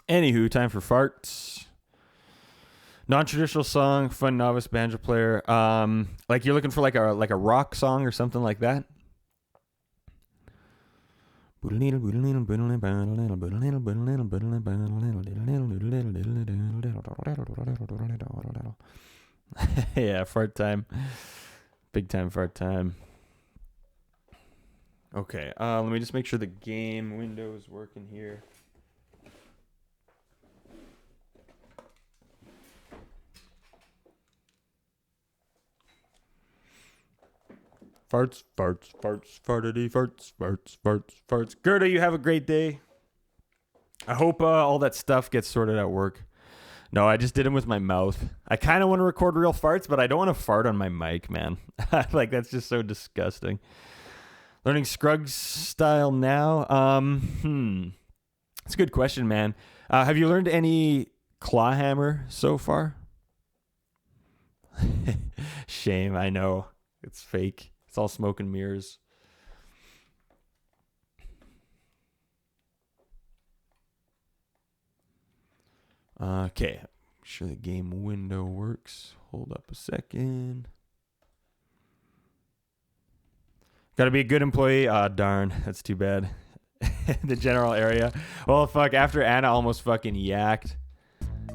Anywho, time for farts. Non-traditional song, fun novice banjo player. Like you're looking for like a rock song or something like that. Yeah, fart time. Big time fart time. Okay, let me just make sure the game window is working here. Farts, farts, farts, fartity, farts, farts, farts, farts. Gerda, you have a great day. I hope all that stuff gets sorted at work. No, I just did them with my mouth. I kind of want to record real farts, but I don't want to fart on my mic, man. Like, that's just so disgusting. Learning Scruggs style now. It's a good question, man. Have you learned any clawhammer so far? Shame, I know. It's fake. It's all smoke and mirrors. Okay. Make sure the game window works. Hold up a second. Got to be a good employee. Darn. That's too bad. The general area. Well, fuck. After Anna almost fucking yacked.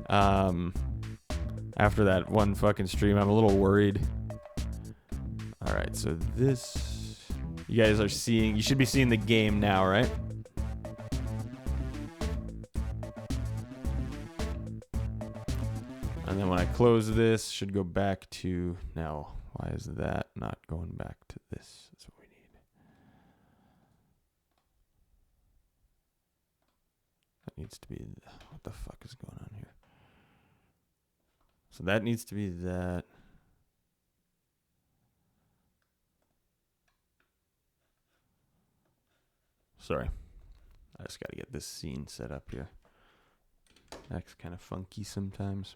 After that one fucking stream, I'm a little worried. All right. So this, you guys are seeing, you should be seeing the game now, right? And then when I close this, should go back to, now, why is that not going back to this? That's what we need. That needs to be, what the fuck is going on here? So that needs to be that. Sorry. I just got to get this scene set up here. That's kind of funky sometimes.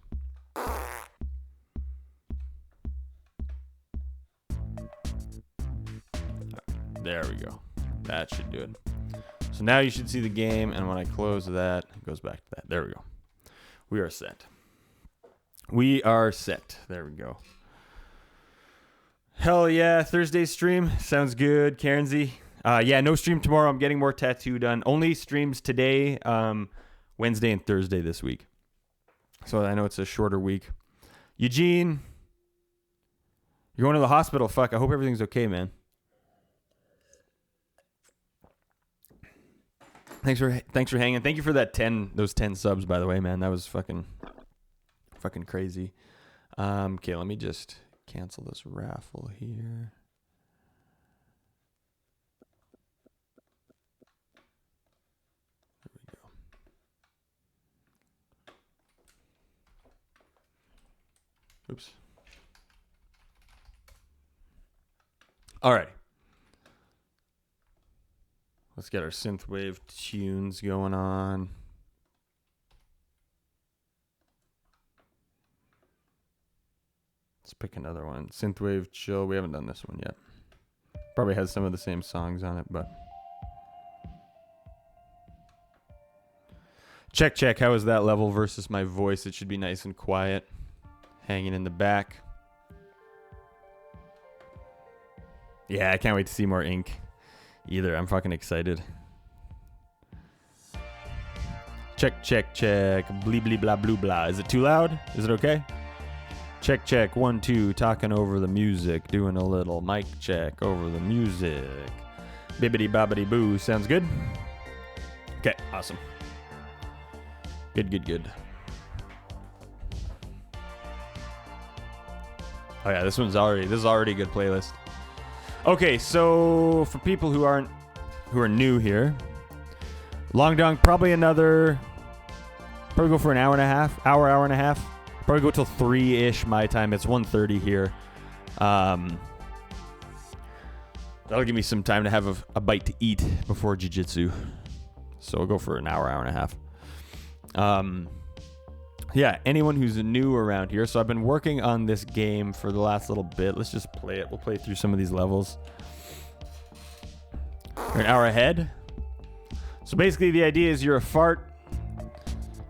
There we go. That should do it. So now you should see the game, and when I close that, it goes back to that. There we go. We are set. We are set. There we go. Hell yeah, Thursday stream. Sounds good, Cairnsy. Yeah, no stream tomorrow. I'm getting more tattoo done. Only streams today, Wednesday and Thursday this week. So I know it's a shorter week. Eugene, you're going to the hospital. Fuck, I hope everything's okay, man. Thanks for hanging. Thank you for those 10 subs, by the way, man. That was fucking crazy. Okay, let me just cancel this raffle here. There we go. Oops. All right. Let's get our synthwave tunes going on. Let's pick another one. Synthwave chill. We haven't done this one yet. Probably has some of the same songs on it, but. Check. How is that level versus my voice? It should be nice and quiet. Hanging in the back. Yeah, I can't wait to see more ink. Either. I'm fucking excited. Check. Blee blee blah blue blah. Is it too loud? Is it okay? Check. 1 2. Talking over the music. Doing a little mic check over the music. Bibbidi bobbidi boo. Sounds good? Okay, awesome. Good. Oh yeah, this is already a good playlist. Okay, so for people who are new here, Long Dong probably go for an hour and a half. Probably go till 3-ish my time. It's 1:30 here. That'll give me some time to have a bite to eat before jiu-jitsu. So I'll go for an hour and a half. Yeah, anyone who's new around here. So I've been working on this game for the last little bit. Let's just play it. We'll play through some of these levels. We're an hour ahead. So basically the idea is you're a fart.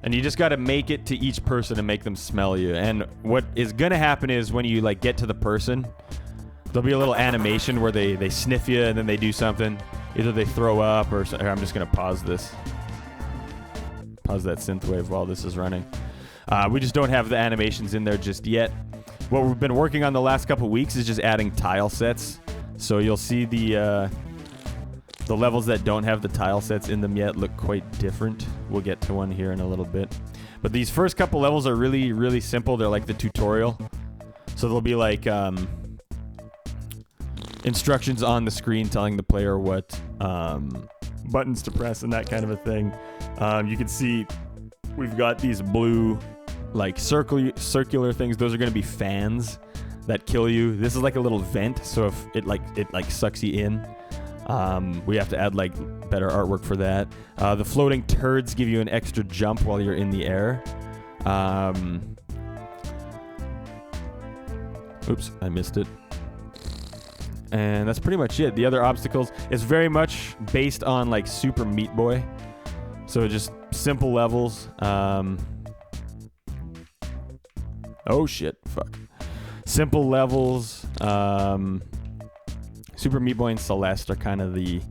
And you just got to make it to each person and make them smell you. And what is going to happen is when you like get to the person, there'll be a little animation where they sniff you and then they do something. Either they throw up or I'm just going to pause this. Pause that synthwave while this is running. We just don't have the animations in there just yet. What we've been working on the last couple weeks is just adding tile sets. So you'll see the levels that don't have the tile sets in them yet look quite different. We'll get to one here in a little bit. But these first couple levels are really, really simple. They're like the tutorial. So there'll be like instructions on the screen telling the player what buttons to press and that kind of a thing. You can see we've got these blue like circular things. Those are going to be fans that kill you. This is like a little vent, so if it sucks you in. We have to add like better artwork for that. The floating turds give you an extra jump while you're in the air. Oops, I missed it. And that's pretty much it. The other obstacles is very much based on like Super Meat Boy. So just simple levels. Oh shit, fuck. Simple levels. Super Meat Boy and Celeste are kind of the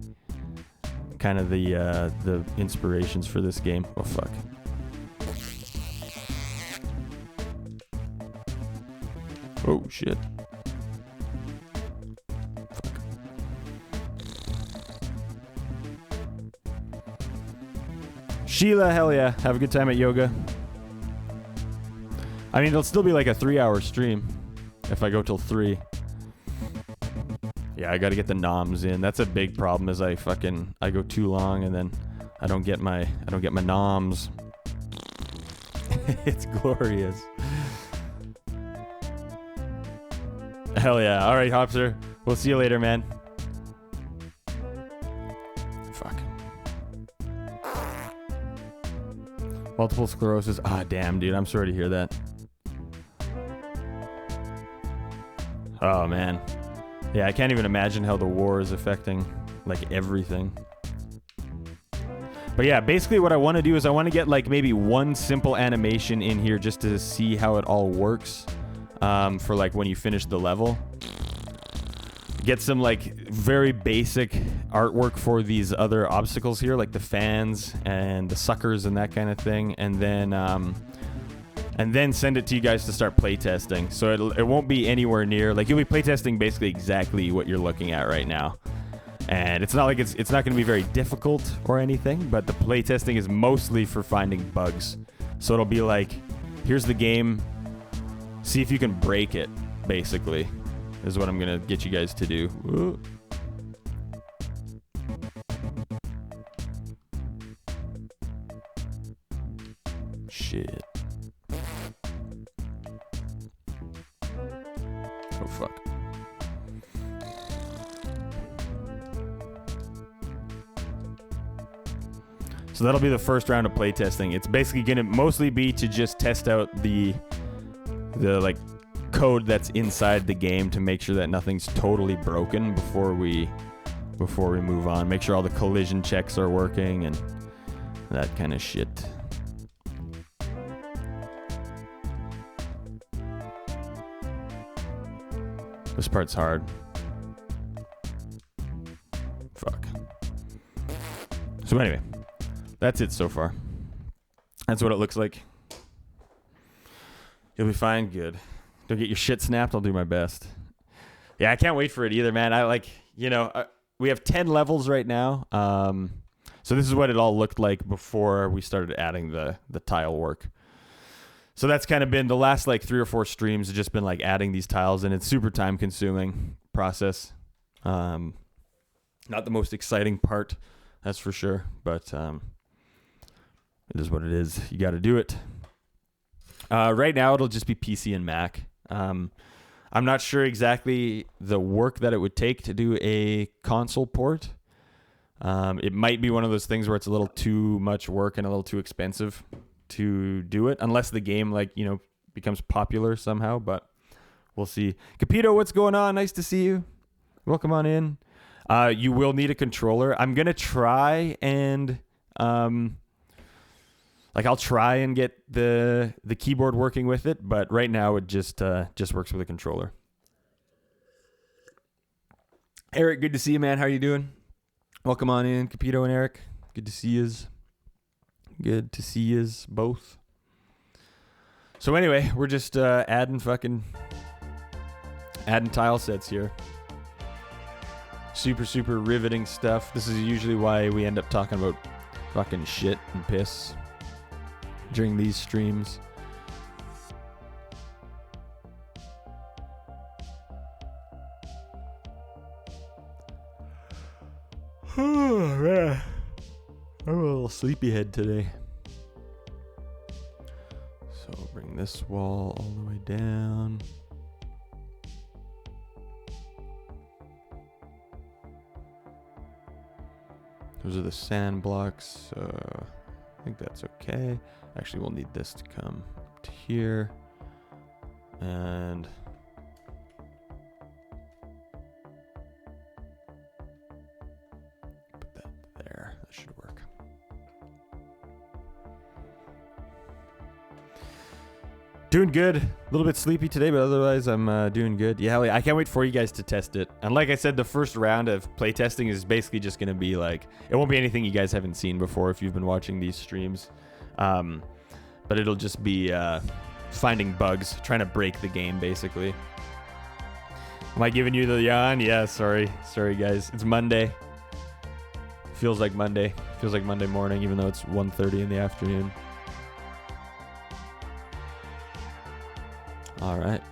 inspirations for this game. Oh fuck. Oh shit. Fuck. Sheila, hell yeah. Have a good time at yoga. I mean, it'll still be like a 3-hour stream if I go till 3. Yeah, I got to get the noms in. That's a big problem. Is I go too long and then I don't get my noms. It's glorious. Hell yeah! All right, Hopster. We'll see you later, man. Fuck. Multiple sclerosis. Ah, damn, dude. I'm sorry to hear that. Oh man. Yeah, I can't even imagine how the war is affecting, like, everything. But yeah, basically what I want to do is I want to get, like, maybe one simple animation in here just to see how it all works for, like, when you finish the level. Get some, like, very basic artwork for these other obstacles here, like the fans and the suckers and that kind of thing. And then send it to you guys to start playtesting. So it won't be anywhere near, like, you'll be playtesting basically exactly what you're looking at right now. And it's not like it's not going to be very difficult or anything, but the playtesting is mostly for finding bugs. So it'll be like, here's the game, see if you can break it, basically, is what I'm going to get you guys to do. Ooh. Shit. Oh, fuck. So that'll be the first round of playtesting. It's basically going to mostly be to just test out the like code that's inside the game to make sure that nothing's totally broken before we move on. Make sure all the collision checks are working and that kind of shit. This part's hard. Fuck. So anyway, that's it so far. That's what it looks like. You'll be fine. Good. Don't get your shit snapped. I'll do my best. Yeah, I can't wait for it either, man. We have 10 levels right now. So this is what it all looked like before we started adding the tile work. So that's kind of been the last like 3 or 4 streams have just been like adding these tiles, and it's super time consuming process. Not the most exciting part, that's for sure, but it is what it is. You got to do it. Right now it'll just be PC and Mac. I'm not sure exactly the work that it would take to do a console port. It might be one of those things where it's a little too much work and a little too expensive to do it, unless the game becomes popular somehow, but we'll see. Capito, what's going on? Nice to see you. Welcome on in. You will need a controller. I'm gonna try and Like I'll try and get the keyboard working with it, but right now it just works with a controller. Eric, good to see you, man. How are you doing? Welcome on in, Capito and Eric. Good to see yous. Good to see yous both. So anyway, we're just adding tile sets here. Super, super riveting stuff. This is usually why we end up talking about fucking shit and piss during these streams. Oh, man. I'm a little sleepyhead today. So I'll bring this wall all the way down. Those are the sand blocks. I think that's okay. Actually, we'll need this to come up to here. And put that there. That should work. Doing good. A little bit sleepy today, but otherwise I'm doing good. Yeah, I can't wait for you guys to test it. And like I said, the first round of playtesting is basically just going to be like, it won't be anything you guys haven't seen before if you've been watching these streams. But it'll just be finding bugs, trying to break the game, basically. Am I giving you the yawn? Yeah, sorry. Sorry, guys. It's Monday. Feels like Monday. Feels like Monday morning, even though it's 1:30 in the afternoon. All right.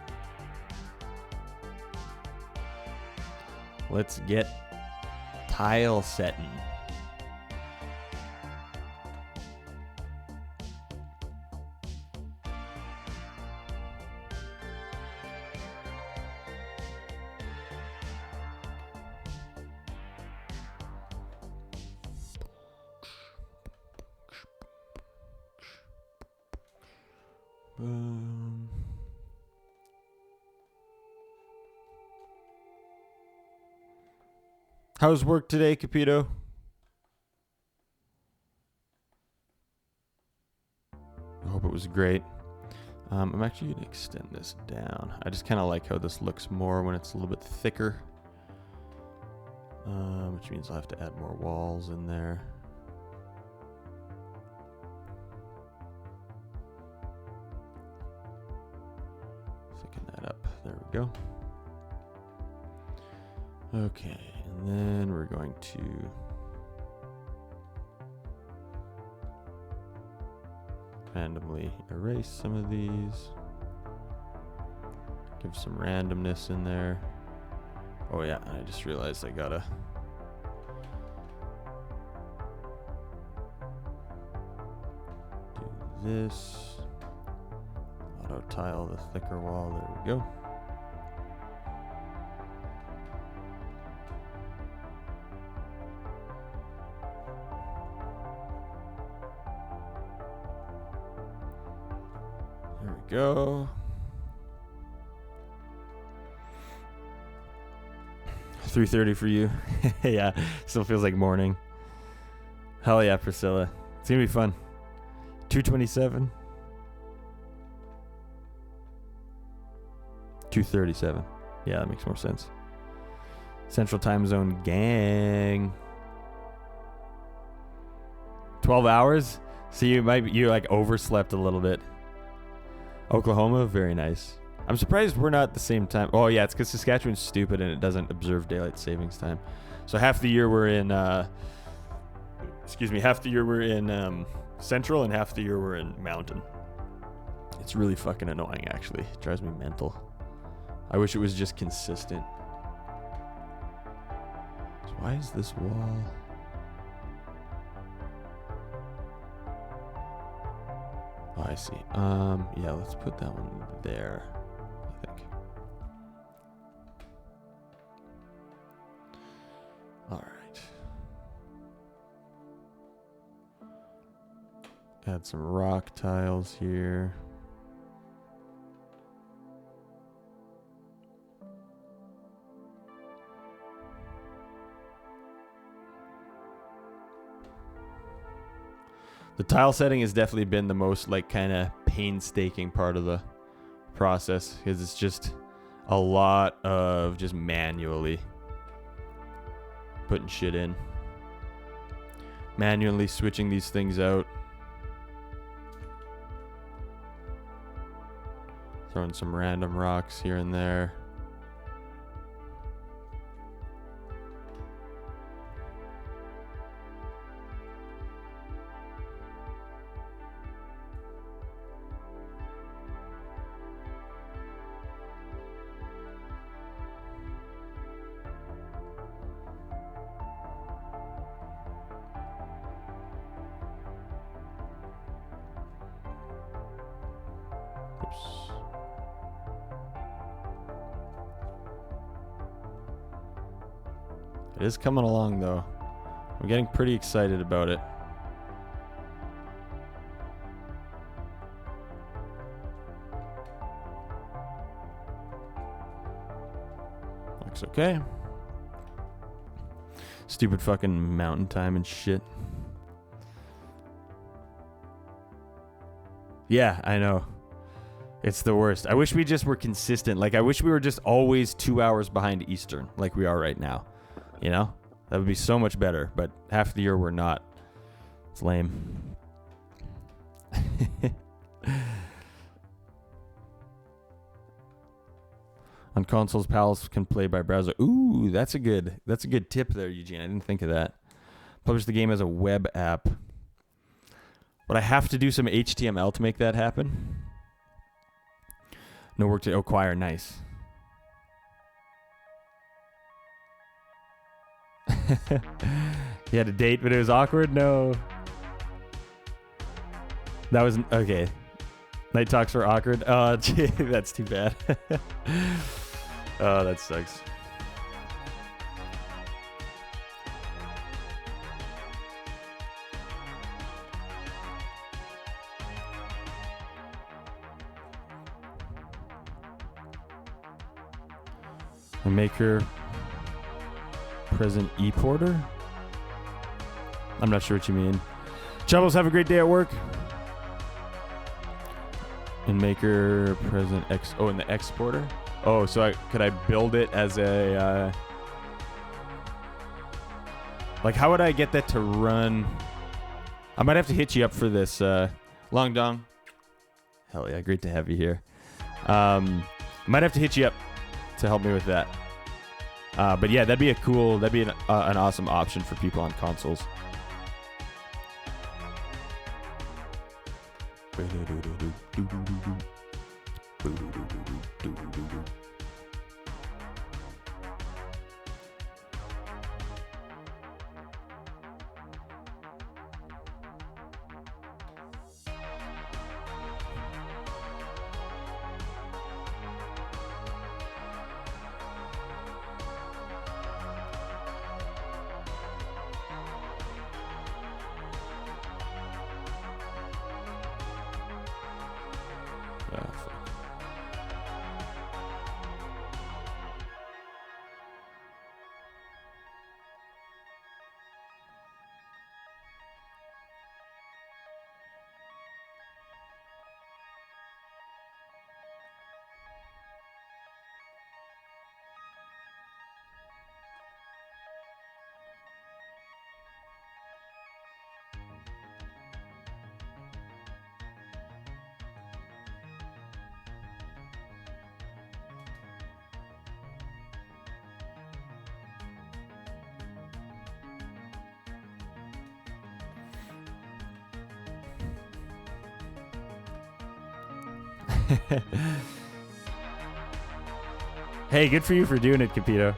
Let's get tile setting. How's work today, Capito? I hope it was great. I'm actually going to extend this down. I just kind of like how this looks more when it's a little bit thicker. Which means I'll have to add more walls in there. Thicken that up. There we go. Okay, and then we're going to randomly erase some of these. Give some randomness in there. Oh yeah, I just realized I gotta do this. Auto tile the thicker wall. There we go. There we go. 3:30 for you. Yeah, still feels like morning. Hell yeah, Priscilla. It's gonna be fun. 2:27. 2:37. Yeah, that makes more sense. Central Time Zone gang. 12 hours? So you like overslept a little bit. Oklahoma, very nice. I'm surprised we're not at the same time. Oh yeah, it's because Saskatchewan's stupid and it doesn't observe daylight savings time. So half the year we're in, half the year we're in Central and half the year we're in Mountain. It's really fucking annoying, actually. It drives me mental. I wish it was just consistent. So why is this wall? Oh, I see. Yeah, let's put that one there, I think. All right. Add some rock tiles here. The tile setting has definitely been the most like kind of painstaking part of the process, because it's just a lot of just manually putting shit in. Manually switching these things out. Throwing some random rocks here and there. It is coming along, though. I'm getting pretty excited about it. Looks okay. Stupid fucking mountain time and shit. Yeah, I know. It's the worst. I wish we just were consistent. Like, I wish we were just always 2 hours behind Eastern, like we are right now. You know? That would be so much better. But half the year we're not. It's lame. On consoles, pals can play by browser. Ooh, that's a good tip there, Eugene. I didn't think of that. Publish the game as a web app. But I have to do some HTML to make that happen. No work to acquire. Nice. You had a date, but it was awkward? No. That was... Okay. Night talks were awkward. Oh, gee, that's too bad. Oh, that sucks. And maker present e-porter? I'm not sure what you mean. Chubbles, have a great day at work. And maker present x. Oh, in the exporter. Oh, so could I build it as a like, how would I get that to run? I might have to hit you up for this. Long Dong. Hell yeah, great to have you here. Might have to hit you up to help me with that. But yeah, that'd be an awesome option for people on consoles. Hey, good for you for doing it, Capito.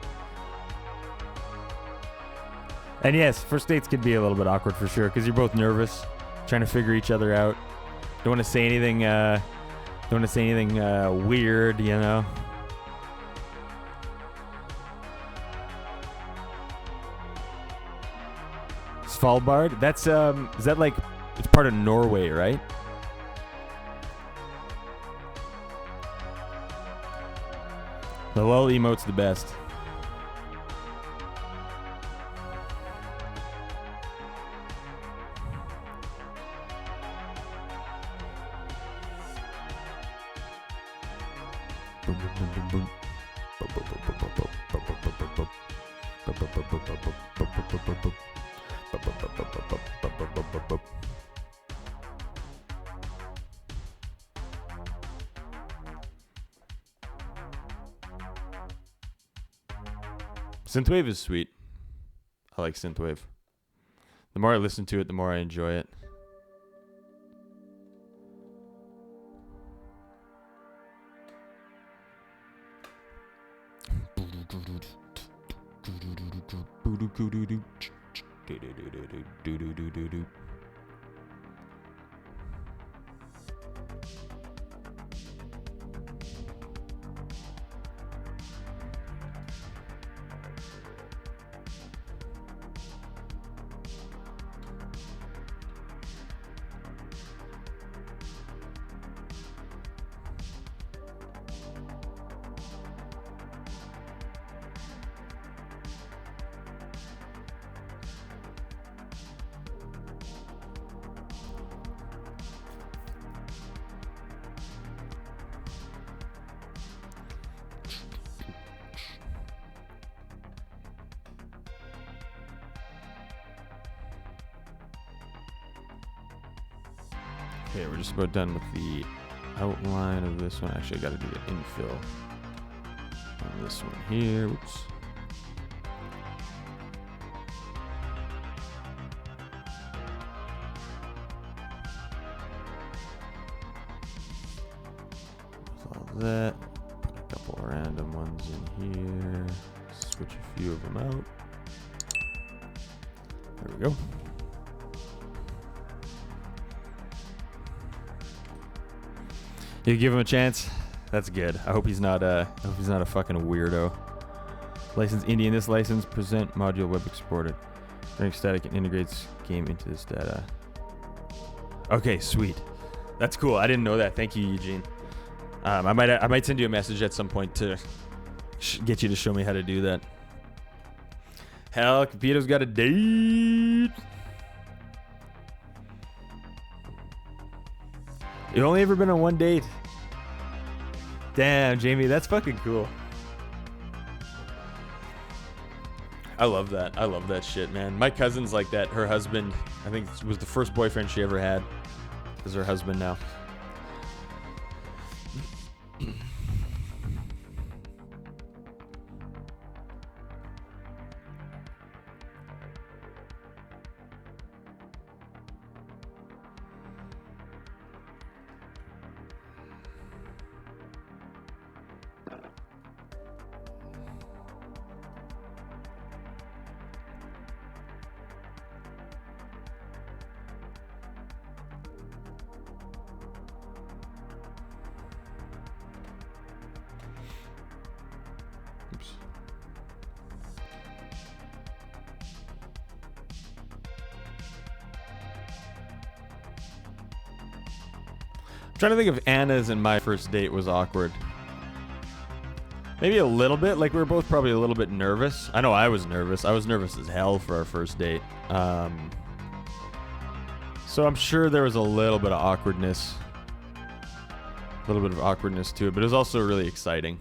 And yes, first dates can be a little bit awkward for sure, because you're both nervous, trying to figure each other out. Don't want to say anything. Weird, you know. Svalbard. That's is that like, it's part of Norway, right? The lol emote's the best. Synthwave is sweet. I like synthwave. The more I listen to it, the more I enjoy it. Okay, we're just about done with the outline of this one. Actually, I got to do the infill on this one here. Whoops. With all that, put a couple random ones in here. Switch a few of them out. There we go. You give him a chance. That's good. I hope he's not a fucking weirdo. License Indian. This license present module web exported. Running static and integrates game into this data. Okay, sweet. That's cool. I didn't know that. Thank you, Eugene. I might send you a message at some point to get you to show me how to do that. Hell, Capito's got a date. You've only ever been on one date. Damn, Jamie, that's fucking cool. I love that. I love that shit, man. My cousin's like that. Her husband, I think, was the first boyfriend she ever had. Is her husband now. Trying to think if Anna's and my first date was awkward. Maybe a little bit. Like, we were both probably a little bit nervous. I know I was nervous. I was nervous as hell for our first date. So I'm sure there was a little bit of awkwardness. A little bit of awkwardness to it, but it was also really exciting.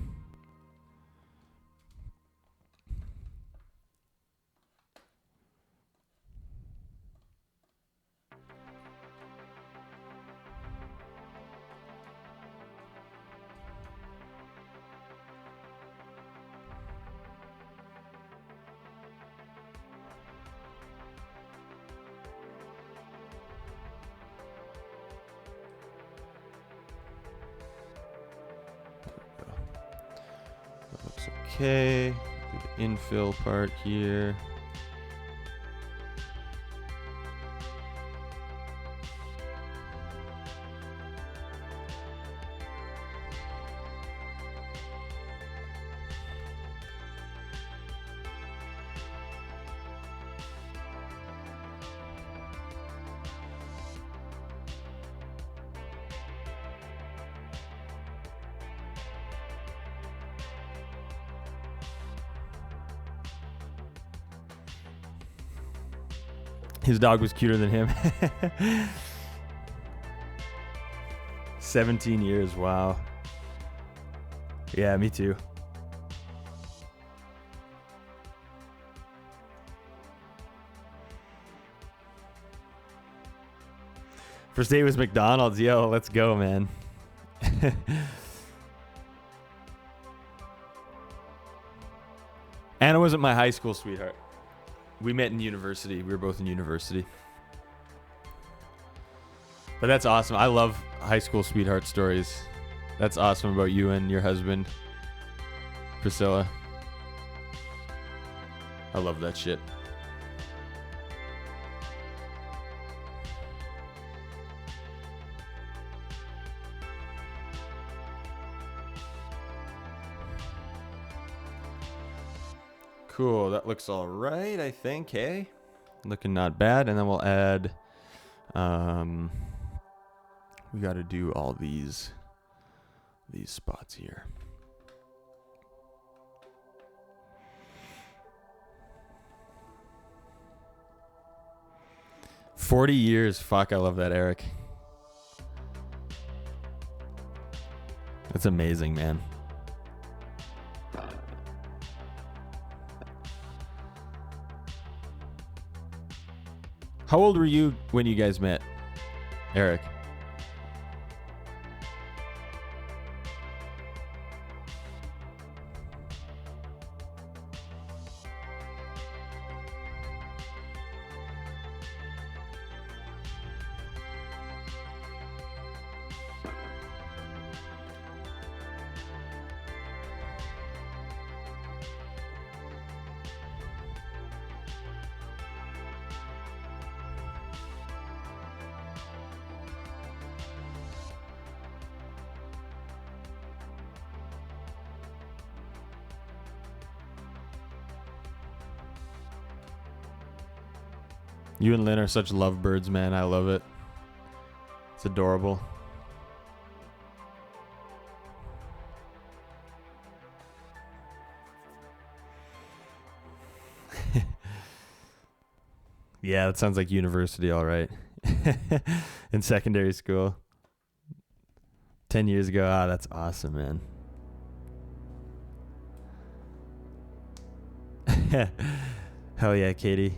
Okay, do the infill part here. His dog was cuter than him. 17 years, wow. Yeah, me too. First date was McDonald's. Yo, let's go, man. Anna wasn't my high school sweetheart. We met in university. We were both in university. But that's awesome. I love high school sweetheart stories. That's awesome about you and your husband, Priscilla. I love that shit. Cool, that looks all right, I think, hey? Looking not bad, and then we'll add, we gotta do all these spots here. "40 years, fuck, I love that, Eric. That's amazing, man. How old were you when you guys met, Eric? You and Lynn are such lovebirds, man. I love it. It's adorable. Yeah, that sounds like university, all right. In secondary school. 10 years ago. Ah, that's awesome, man. Hell yeah, Katie.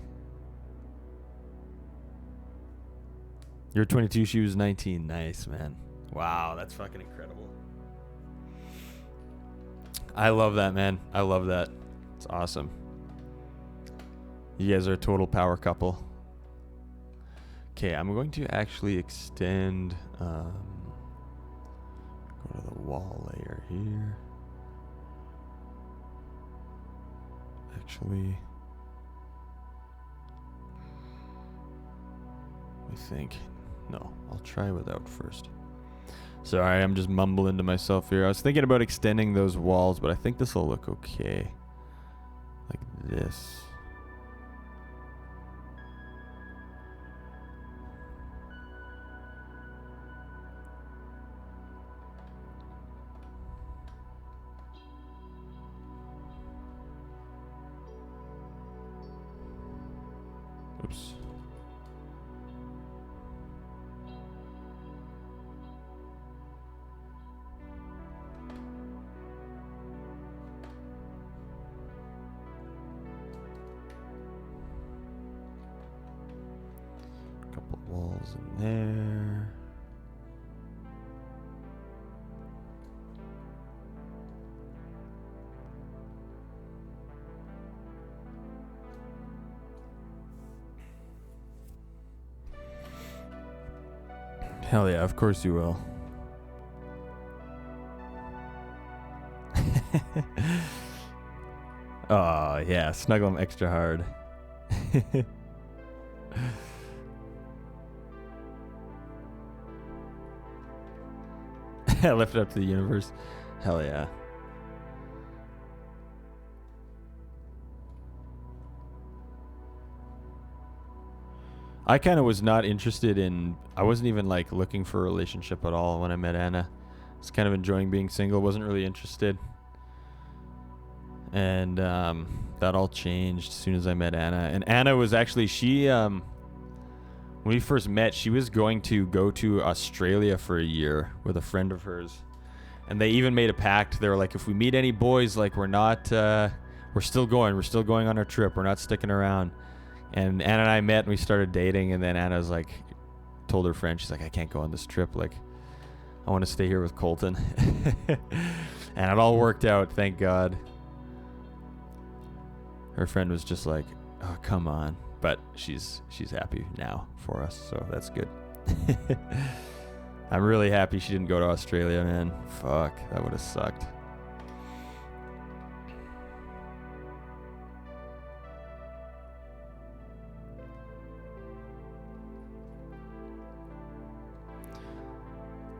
You're 22, she was 19. Nice, man. Wow, that's fucking incredible. I love that, man. I love that. It's awesome. You guys are a total power couple. Okay, I'm going to actually extend, go to the wall layer here. Actually, I think, no, I'll try without first. Sorry, I'm just mumbling to myself here. I was thinking about extending those walls, but I think this will look okay. Like this. Oops. Couple walls in there. Hell yeah, of course you will. Oh yeah, snuggle them extra hard. Lift it up to the universe. Hell yeah. I kind of was not interested in, I wasn't even like looking for a relationship at all when I met Anna. I was kind of enjoying being single, wasn't really interested. And that all changed as soon as I met Anna. And Anna was actually, she, when we first met, she was going to go to Australia for a year with a friend of hers. And they even made a pact. They were like, if we meet any boys, like we're still going on our trip. We're not sticking around. And Anna and I met and we started dating. And then Anna was like, told her friend, she's like, I can't go on this trip. Like, I want to stay here with Colton. And it all worked out, thank God. Her friend was just like, oh, come on. But she's happy now for us, so that's good. I'm really happy she didn't go to Australia, man. Fuck, that would have sucked.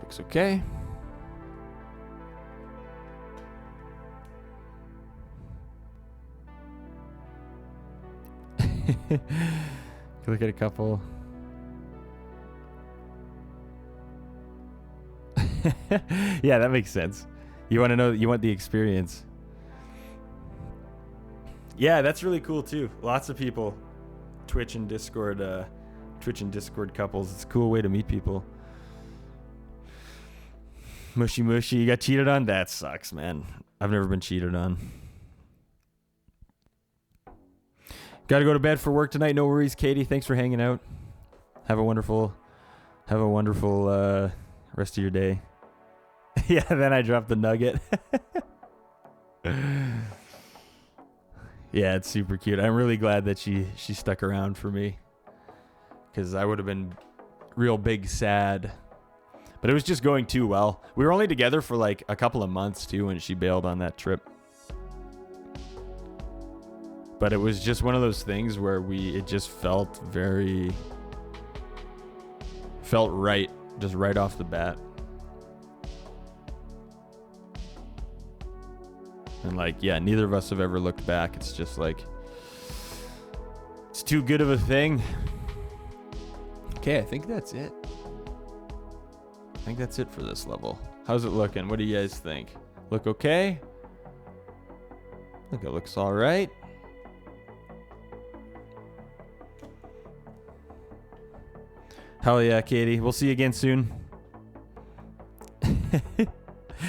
Looks okay. Look at a couple. Yeah, that makes sense. You want to know, you want the experience. Yeah, that's really cool too. Lots of people, Twitch and Discord couples. It's a cool way to meet people. Mushy, you got cheated on? That sucks, man. I've never been cheated on. Got to go to bed for work tonight. No worries, Katie. Thanks for hanging out. Have a wonderful rest of your day. Yeah, then I dropped the nugget. Yeah, it's super cute. I'm really glad that she stuck around for me, because I would have been real big sad. But it was just going too well. We were only together for like a couple of months too when she bailed on that trip. But it was just one of those things where it just felt right, just right off the bat. And like, yeah, neither of us have ever looked back. It's just like, it's too good of a thing. Okay, I think that's it. I think that's it for this level. How's it looking? What do you guys think? Look okay? I think it looks all right. Hell yeah, Katie. We'll see you again soon.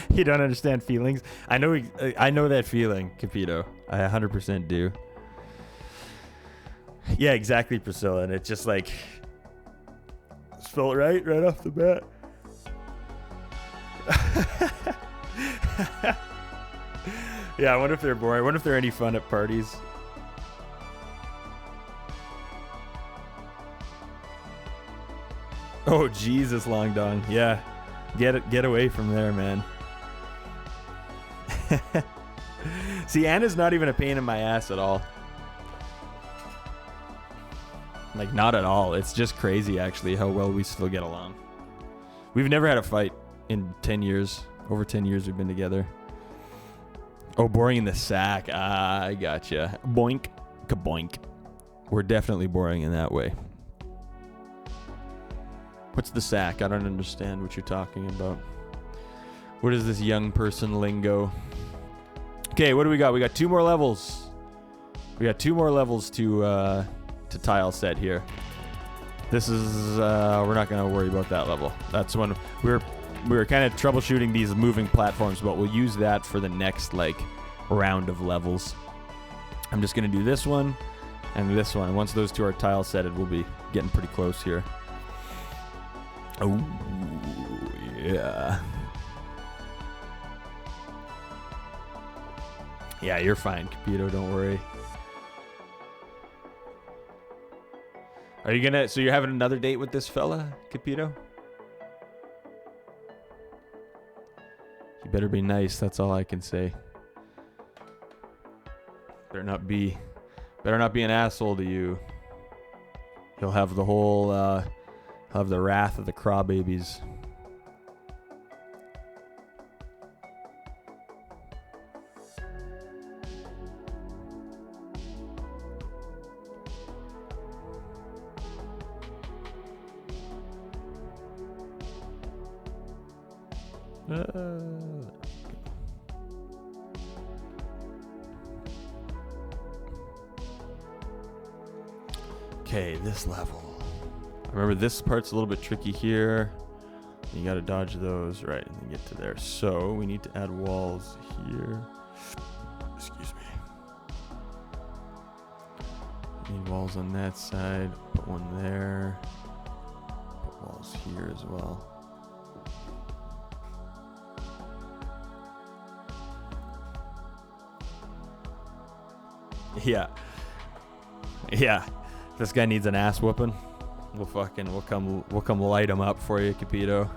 You don't understand feelings? I know that feeling, Capito. I 100% do. Yeah, exactly, Priscilla. And it just like felt right off the bat. Yeah, I wonder if they're boring. I wonder if they're any fun at parties. Oh, Jesus, Long Dong. Yeah. Get away from there, man. See, Anna's not even a pain in my ass at all. Like, not at all. It's just crazy, actually, how well we still get along. We've never had a fight in 10 years. Over 10 years we've been together. Oh, boring in the sack. Ah, I gotcha. Boink. Kaboink. We're definitely boring in that way. What's the sack? I don't understand what you're talking about. What is this young person lingo? Okay, what do we got? We got 2 more levels. We got 2 more levels to tile set here. This is we're not gonna worry about that level. That's when we were kind of troubleshooting these moving platforms, but we'll use that for the next like round of levels. I'm just gonna do this one and this one. Once those 2 are tile setted, we'll be getting pretty close here. Oh, yeah. Yeah, you're fine, Capito. Don't worry. Are you gonna... So you're having another date with this fella, Capito? You better be nice. That's all I can say. Better not be an asshole to you. He'll have the whole... of the wrath of the crawbabies. Okay, this level. Remember, this part's a little bit tricky here. You got to dodge those, right, and then get to there. So we need to add walls here. Excuse me. Need walls on that side. Put one there. Put walls here as well. Yeah. Yeah. This guy needs an ass whooping. We'll come light him up for you, Capito.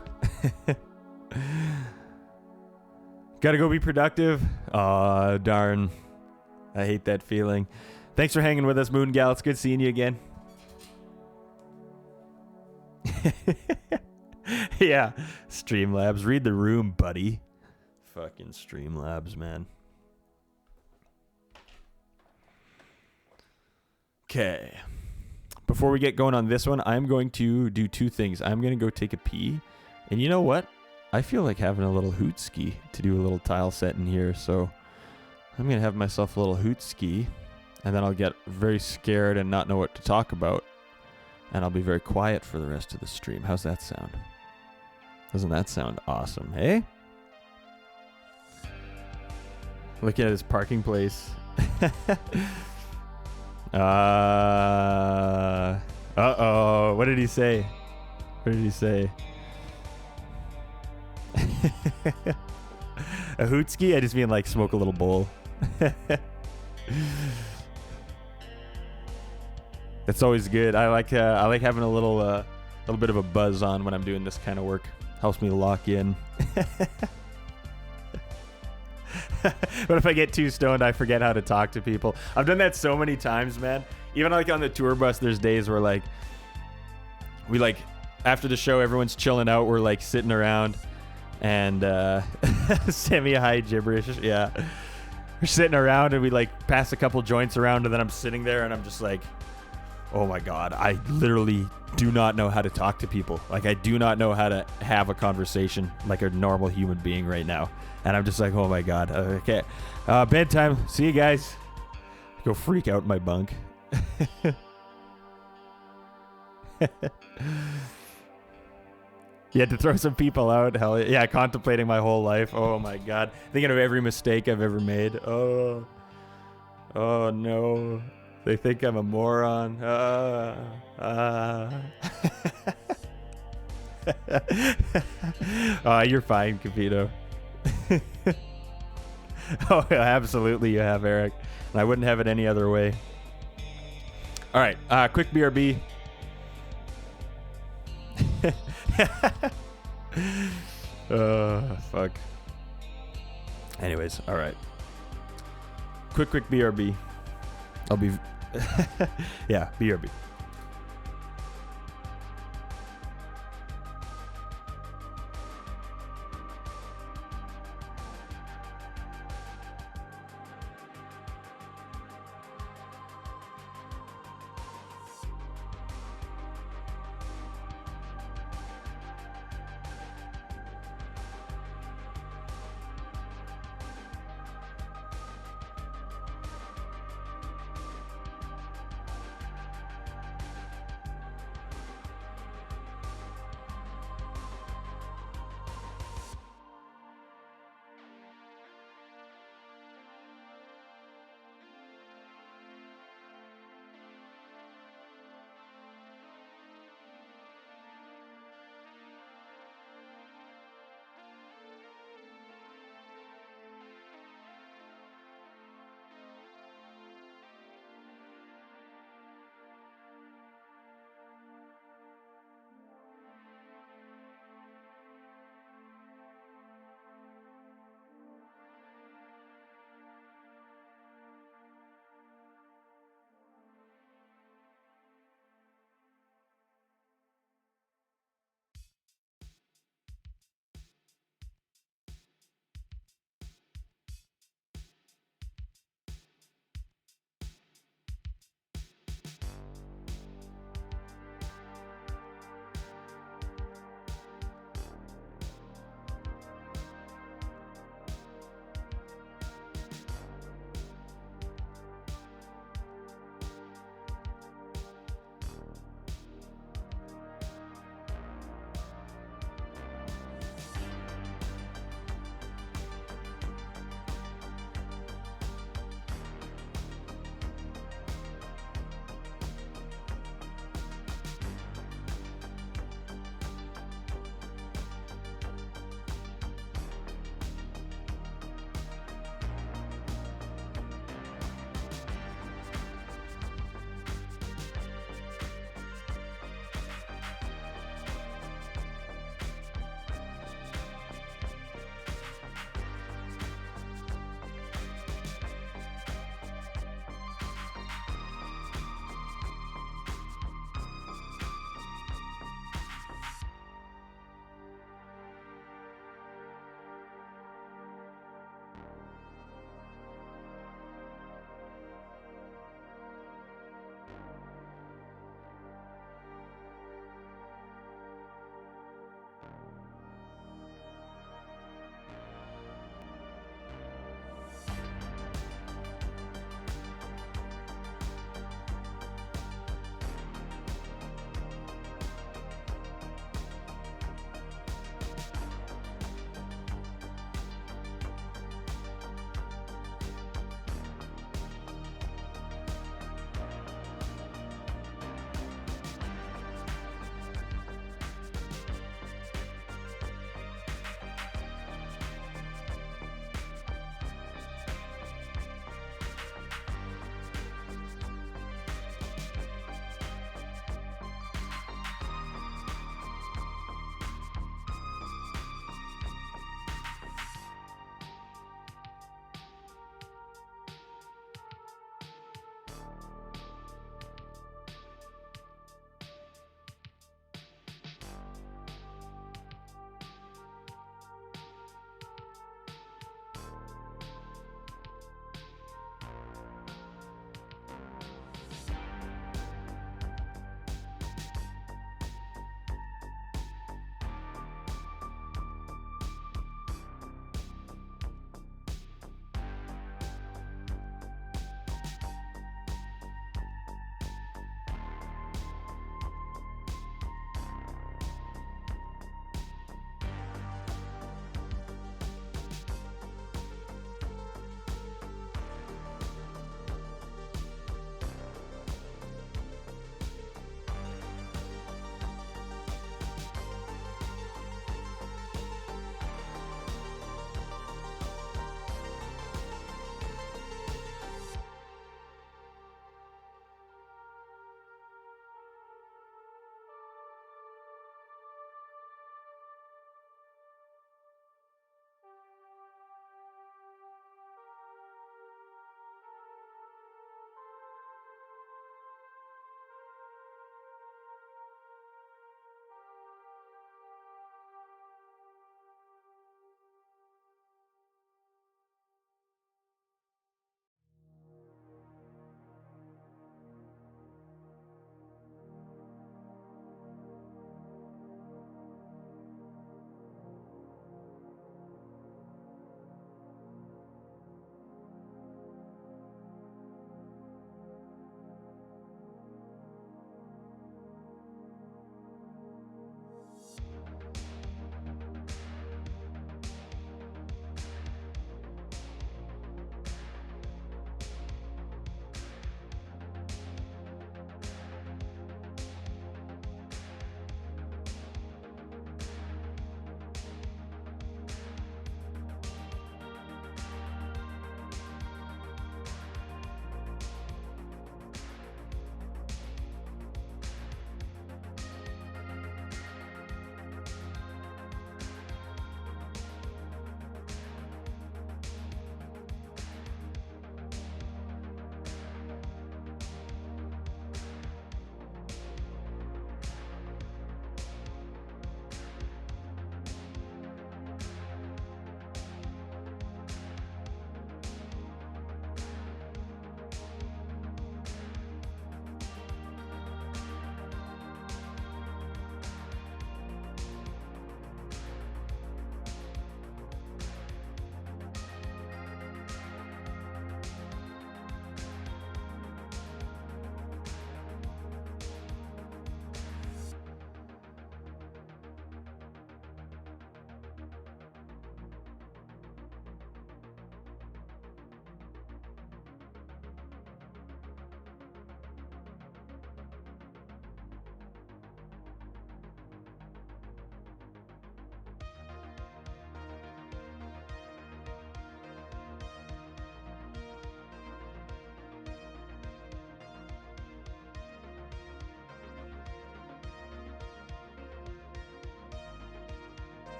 Gotta go be productive. Aw, darn. I hate that feeling. Thanks for hanging with us, Moon Gal. It's good seeing you again. Yeah. Streamlabs. Read the room, buddy. Fucking Streamlabs, man. Okay. Before we get going on this one, I'm going to do two things. I'm going to go take a pee. And you know what? I feel like having a little hoot ski to do a little tile set in here. So I'm going to have myself a little hoot ski. And then I'll get very scared and not know what to talk about. And I'll be very quiet for the rest of the stream. How's that sound? Doesn't that sound awesome, hey? Looking at his parking place. Uh-oh. What did he say? What did he say? A hootski? I just mean like smoke a little bowl. It's always good. I like having a little bit of a buzz on when I'm doing this kind of work. Helps me lock in. But if I get too stoned, I forget how to talk to people. I've done that so many times, man. Even like on the tour bus, there's days where like we like after the show, everyone's chilling out. We're like sitting around and semi-high gibberish. Yeah, we're sitting around and we like pass a couple joints around, and then I'm sitting there and I'm just like, oh my God, I literally do not know how to talk to people. Like I do not know how to have a conversation like a normal human being right now. And I'm just like, oh my God. Okay. Bedtime. See you guys. Go freak out in my bunk. You had to throw some people out. Hell yeah. Contemplating my whole life. Oh my God. Thinking of every mistake I've ever made. Oh no. They think I'm a moron. You're fine, Capito. Oh, absolutely you have, Eric. And I wouldn't have it any other way. All right, quick BRB. Fuck. Anyways, all right. Quick BRB. I'll be... yeah, BRB.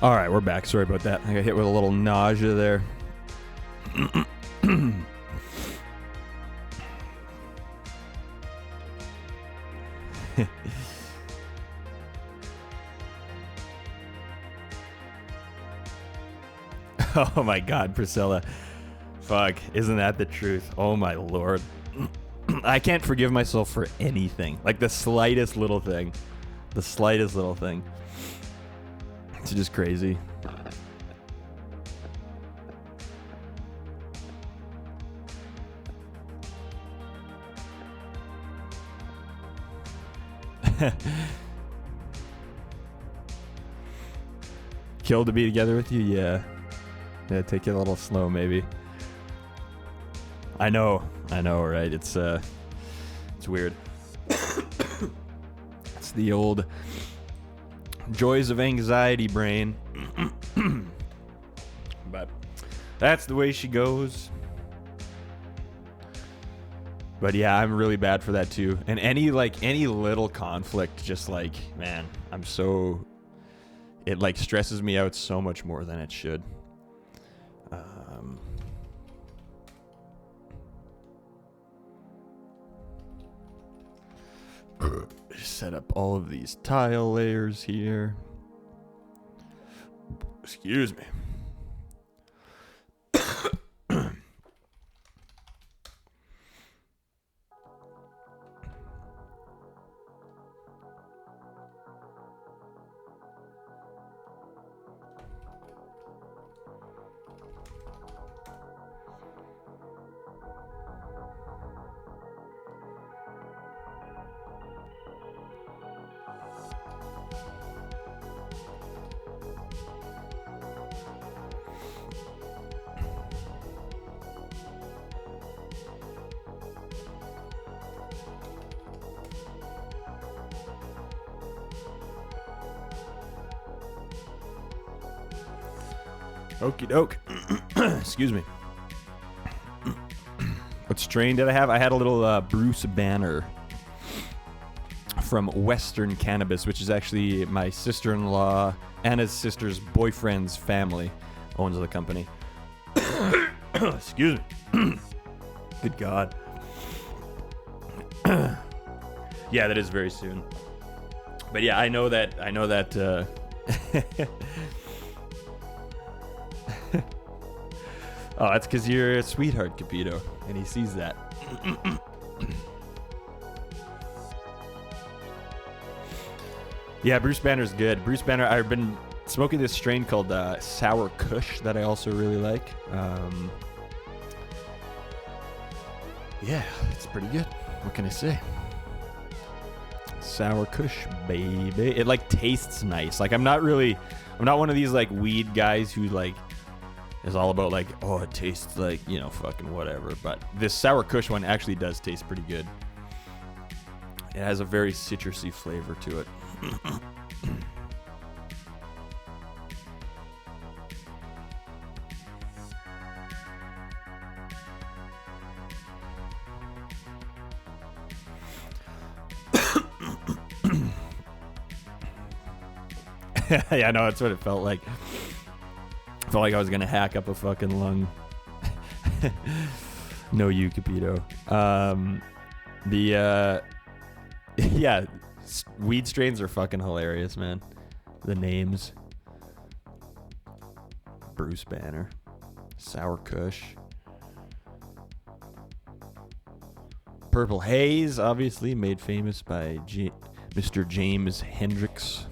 All right, we're back. Sorry about that. I got hit with a little nausea there. Oh my God, Priscilla. Fuck, isn't that the truth? Oh my Lord. I can't forgive myself for anything. Like the slightest little thing. The slightest little thing. It's just crazy. Kill to be together with you? Yeah. Yeah, take it a little slow, maybe. I know, right? It's weird. It's the old joys of anxiety brain. But that's the way she goes. But yeah, I'm really bad for that too. And any little conflict, just like, man, it like stresses me out so much more than it should. Set up all of these tile layers here. Excuse me. Okie doke. Excuse me. What strain did I have? I had a little Bruce Banner from Western Cannabis, which is actually my sister-in-law, Anna's sister's boyfriend's family owns the company. Excuse me. Good God. Yeah, that is very soon. But yeah, I know that oh, that's because you're a sweetheart, Capito, and he sees that. Yeah, Bruce Banner's good. Bruce Banner, I've been smoking this strain called Sour Kush that I also really like. Yeah, it's pretty good. What can I say? Sour Kush, baby. It like tastes nice. Like I'm not one of these like weed guys who like is all about like, oh, it tastes like, you know, fucking whatever. But this Sour Kush one actually does taste pretty good. It has a very citrusy flavor to it. Yeah, no, that's what it felt like. Felt like I was gonna hack up a fucking lung. No, you, Capito. Yeah, weed strains are fucking hilarious, man. The names: Bruce Banner, Sour Kush, Purple Haze, obviously made famous by Mr. James Hendricks.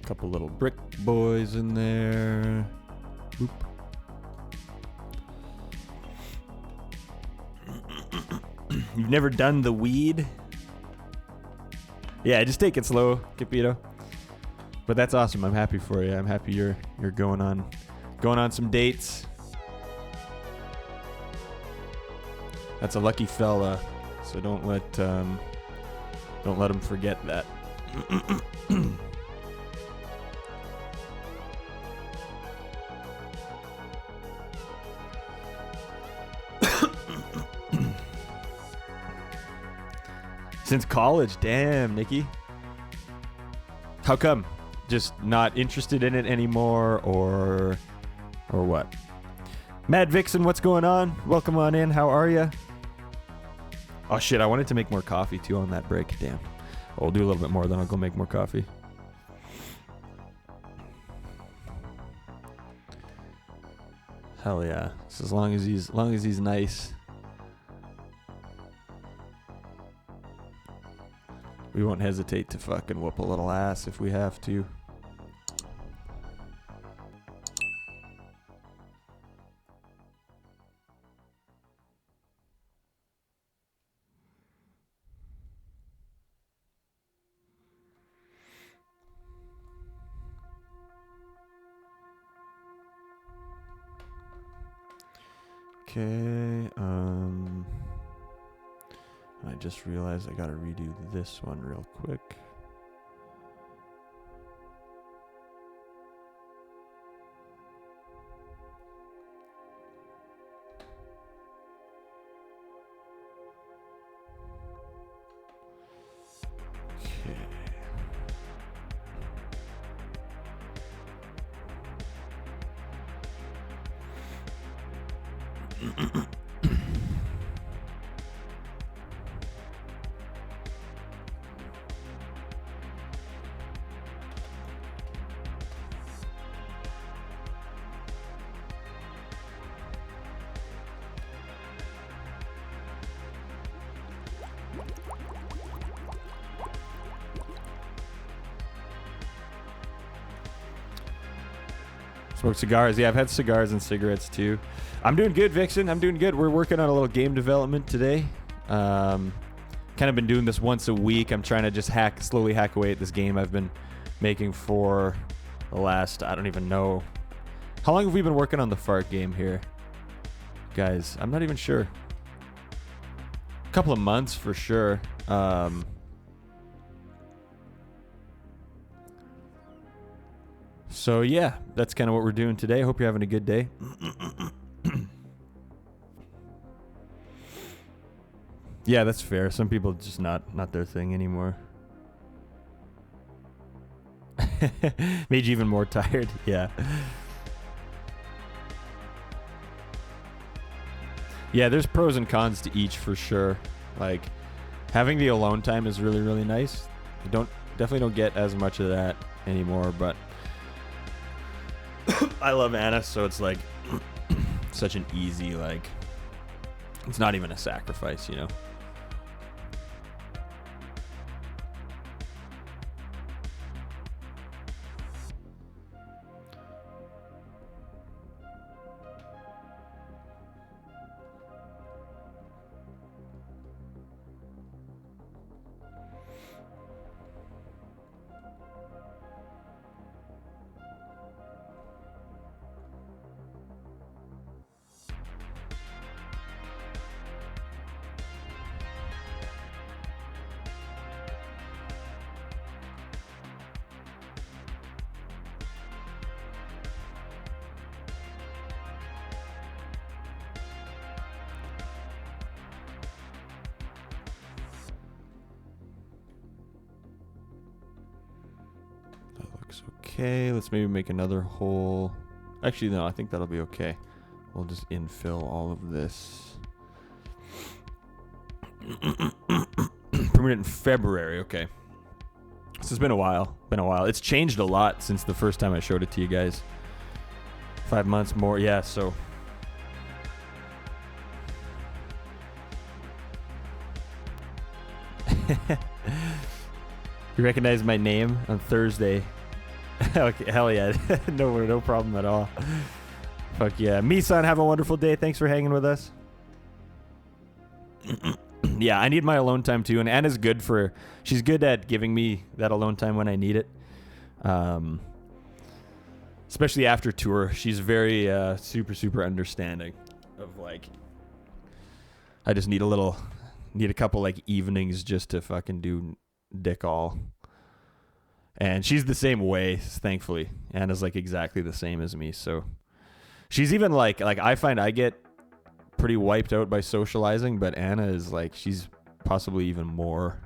Couple little brick boys in there. Boop. You've never done the weed? Yeah, just take it slow, Capito. But that's awesome. I'm happy for you. I'm happy you're going on some dates. That's a lucky fella. So don't let him forget that. Since college. Damn, Nikki. How come? Just not interested in it anymore, or what? Mad Vixen, what's going on? Welcome on in. How are you? Oh shit, I wanted to make more coffee too on that break. Damn. I'll do a little bit more, then I'll go make more coffee. Hell yeah. So as long as he's nice, we won't hesitate to fucking whoop a little ass if we have to. Okay, I just realized I gotta redo this one real quick. Smoke cigars. Yeah, I've had cigars and cigarettes too. I'm doing good, Vixen. I'm doing good. We're working on a little game development today. Kind of been doing this once a week. I'm trying to just slowly hack away at this game I've been making for the last, I don't even know. How long have we been working on the fart game here? Guys, I'm not even sure. A couple of months for sure. So yeah, that's kind of what we're doing today. Hope you're having a good day. Yeah, that's fair. Some people just not their thing anymore. Made you even more tired. Yeah. Yeah, there's pros and cons to each for sure. Like having the alone time is really, really nice. You definitely don't get as much of that anymore, but I love Anna, so it's like such an easy, like, it's not even a sacrifice, you know? Okay, let's maybe make another hole. Actually, no, I think that'll be okay. We'll just infill all of this. Permanent in February, okay. This has been a while. It's changed a lot since the first time I showed it to you guys. 5 months more, yeah, so. You recognize my name on Thursday. Okay, hell yeah. No problem at all. Fuck yeah. Misan, have a wonderful day. Thanks for hanging with us. Yeah, I need my alone time too. And Anna's good she's good at giving me that alone time when I need it. Especially after tour. She's very super understanding of like, I just need a couple like evenings just to fucking do dick all. And she's the same way, thankfully. Anna's like exactly the same as me. So she's even like I find I get pretty wiped out by socializing, but Anna is like, she's possibly even more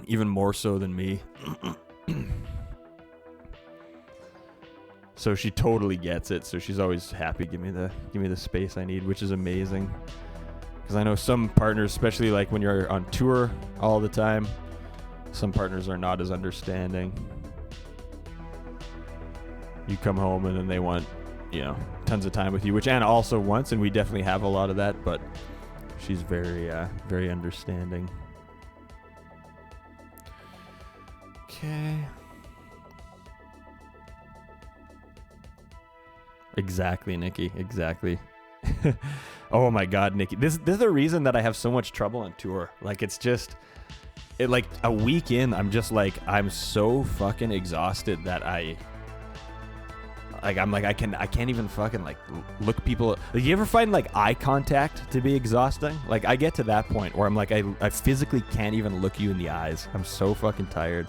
even more so than me. So she totally gets it. So she's always happy. Give me the space I need, which is amazing. Because I know some partners, especially like when you're on tour all the time, some partners are not as understanding. You come home and then they want, tons of time with you, which Anna also wants, and we definitely have a lot of that, but she's very, very understanding. Okay. Exactly, Nikki. Exactly. Oh my God, Nikki. This is the reason that I have so much trouble on tour. Like, it's just, like a week in, I'm just like, I'm so fucking exhausted that I can't even fucking like look people. Like, you ever find like eye contact to be exhausting? Like, I get to that point where I'm like, I physically can't even look you in the eyes. I'm so fucking tired.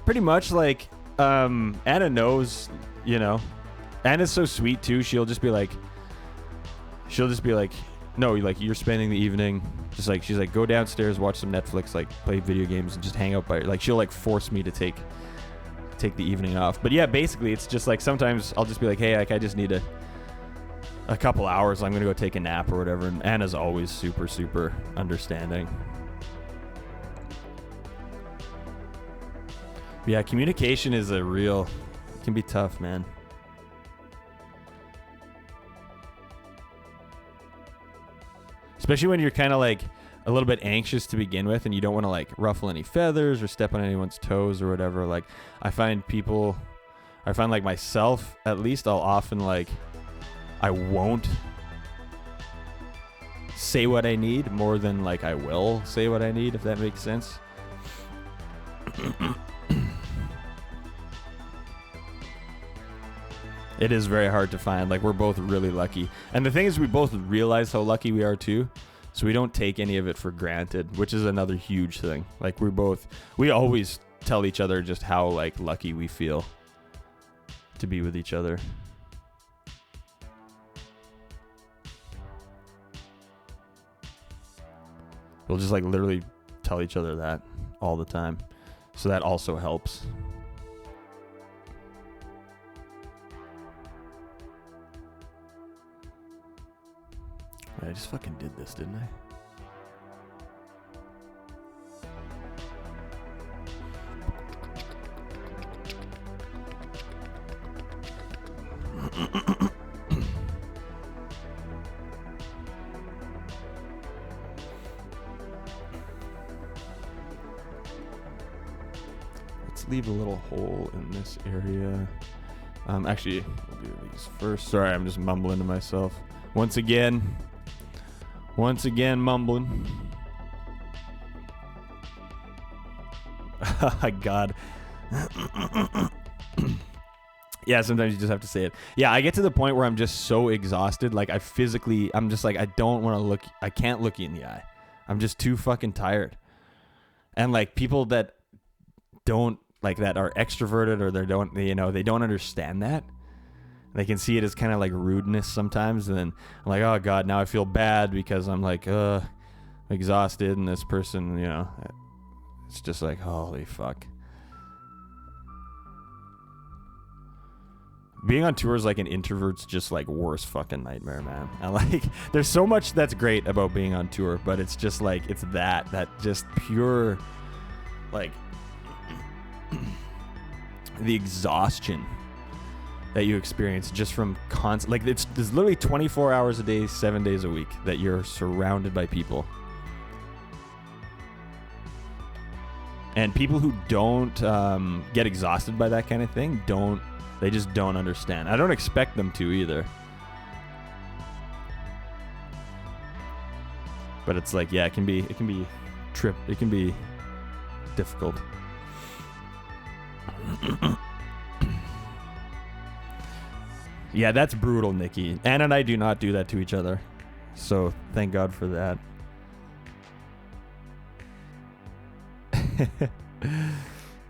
Pretty much like, Anna knows, Anna's so sweet too. She'll just be like, no, like, you're spending the evening, just like, she's like, go downstairs, watch some Netflix, like play video games and just hang out by, like, she'll like force me to take the evening off. But yeah, basically it's just like, sometimes I'll just be like, hey, like, I just need a couple hours. I'm going to go take a nap or whatever. And Anna's always super, super understanding. Yeah, communication is it can be tough, man. Especially when you're kind of like a little bit anxious to begin with and you don't want to like ruffle any feathers or step on anyone's toes or whatever. Like, I find like myself, at least, I'll often like, I won't say what I need more than like I will say what I need, if that makes sense. It is very hard to find. Like, we're both really lucky. And the thing is, we both realize how lucky we are too. So we don't take any of it for granted, which is another huge thing. Like, we always tell each other just how like lucky we feel to be with each other. We'll just like literally tell each other that all the time. So that also helps. I just fucking did this, didn't I? Let's leave a little hole in this area. Actually, we'll do these first. Sorry, I'm just mumbling to myself. Once again, mumbling. God. Yeah, sometimes you just have to say it. Yeah, I get to the point where I'm just so exhausted. Like, I'm just like, I don't want to look. I can't look you in the eye. I'm just too fucking tired. And like, people that don't like that are extroverted, or they don't understand that. They can see it as kind of like rudeness sometimes, and then I'm like, oh God, now I feel bad because I'm like, exhausted, and this person, it's just like, holy fuck. Being on tour is like an introvert's just like worst fucking nightmare, man. And like, there's so much that's great about being on tour, but it's just like, it's that just pure, like, the exhaustion that you experience just from like, there's literally 24 hours a day, 7 days a week that you're surrounded by people. And people who don't get exhausted by that kind of thing they just don't understand. I don't expect them to either. But it's like, yeah, it can be difficult. Yeah, that's brutal, Nikki. Anna and I do not do that to each other. So thank God for that.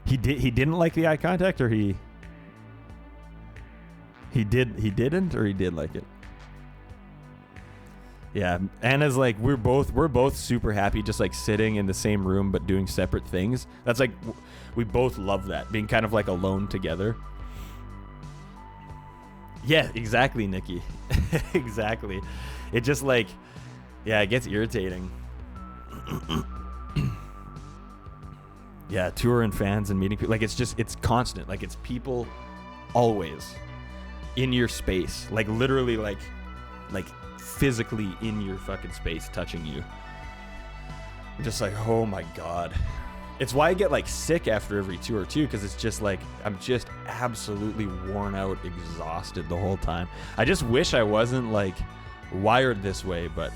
He didn't like the eye contact, or he didn't, or he did like it? Yeah, Anna's like, we're both super happy just like sitting in the same room but doing separate things. That's like, we both love that, being kind of like alone together. Yeah, exactly, Nikki. Exactly. It just like, yeah, it gets irritating. Yeah, touring fans and meeting people. Like, it's constant. Like, it's people always in your space. Like, literally, like physically in your fucking space, touching you. I'm just like, oh my God. It's why I get like sick after every tour too, because it's just like, I'm just absolutely worn out, exhausted the whole time. I just wish I wasn't like wired this way, but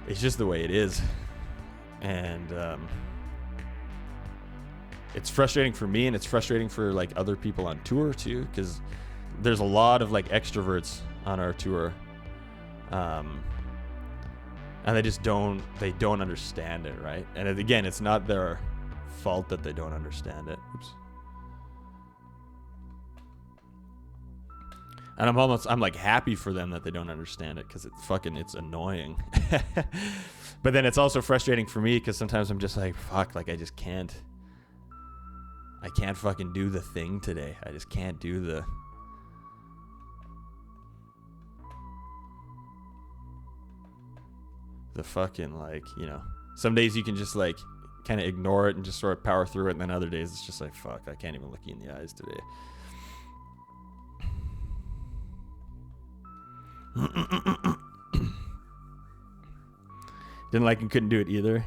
it's just the way it is. And it's frustrating for me, and it's frustrating for like other people on tour too, because there's a lot of like extroverts on our tour. And they just don't understand it, right? And again, it's not their fault that they don't understand it. Oops. And I'm like happy for them that they don't understand it, because it's annoying. But then it's also frustrating for me, because sometimes I'm just like, fuck, like I can't fucking do the thing today. I just can't do the fucking, like, you know, some days you can just like kind of ignore it and just sort of power through it, and then other days it's just like, fuck, I can't even look you in the eyes today. Didn't like him, couldn't do it either.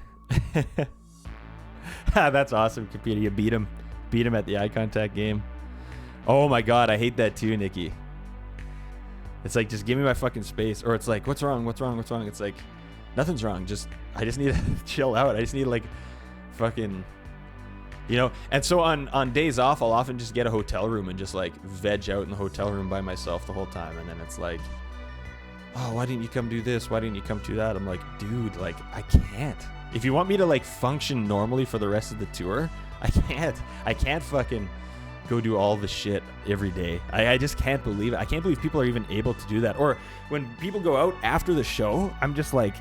That's awesome, Capita. You beat him at the eye contact game. Oh my God, I hate that too, Nikki. It's like, just give me my fucking space. Or it's like, what's wrong? It's like, nothing's wrong. I just need to chill out. I just need to like fucking, you know. And so on days off, I'll often just get a hotel room and just like veg out in the hotel room by myself the whole time. And then it's like, oh, why didn't you come do this? Why didn't you come do that? I'm like, dude, like, I can't. If you want me to like function normally for the rest of the tour, I can't fucking go do all the shit every day. I just can't believe it. I can't believe people are even able to do that. Or when people go out after the show, I'm just like,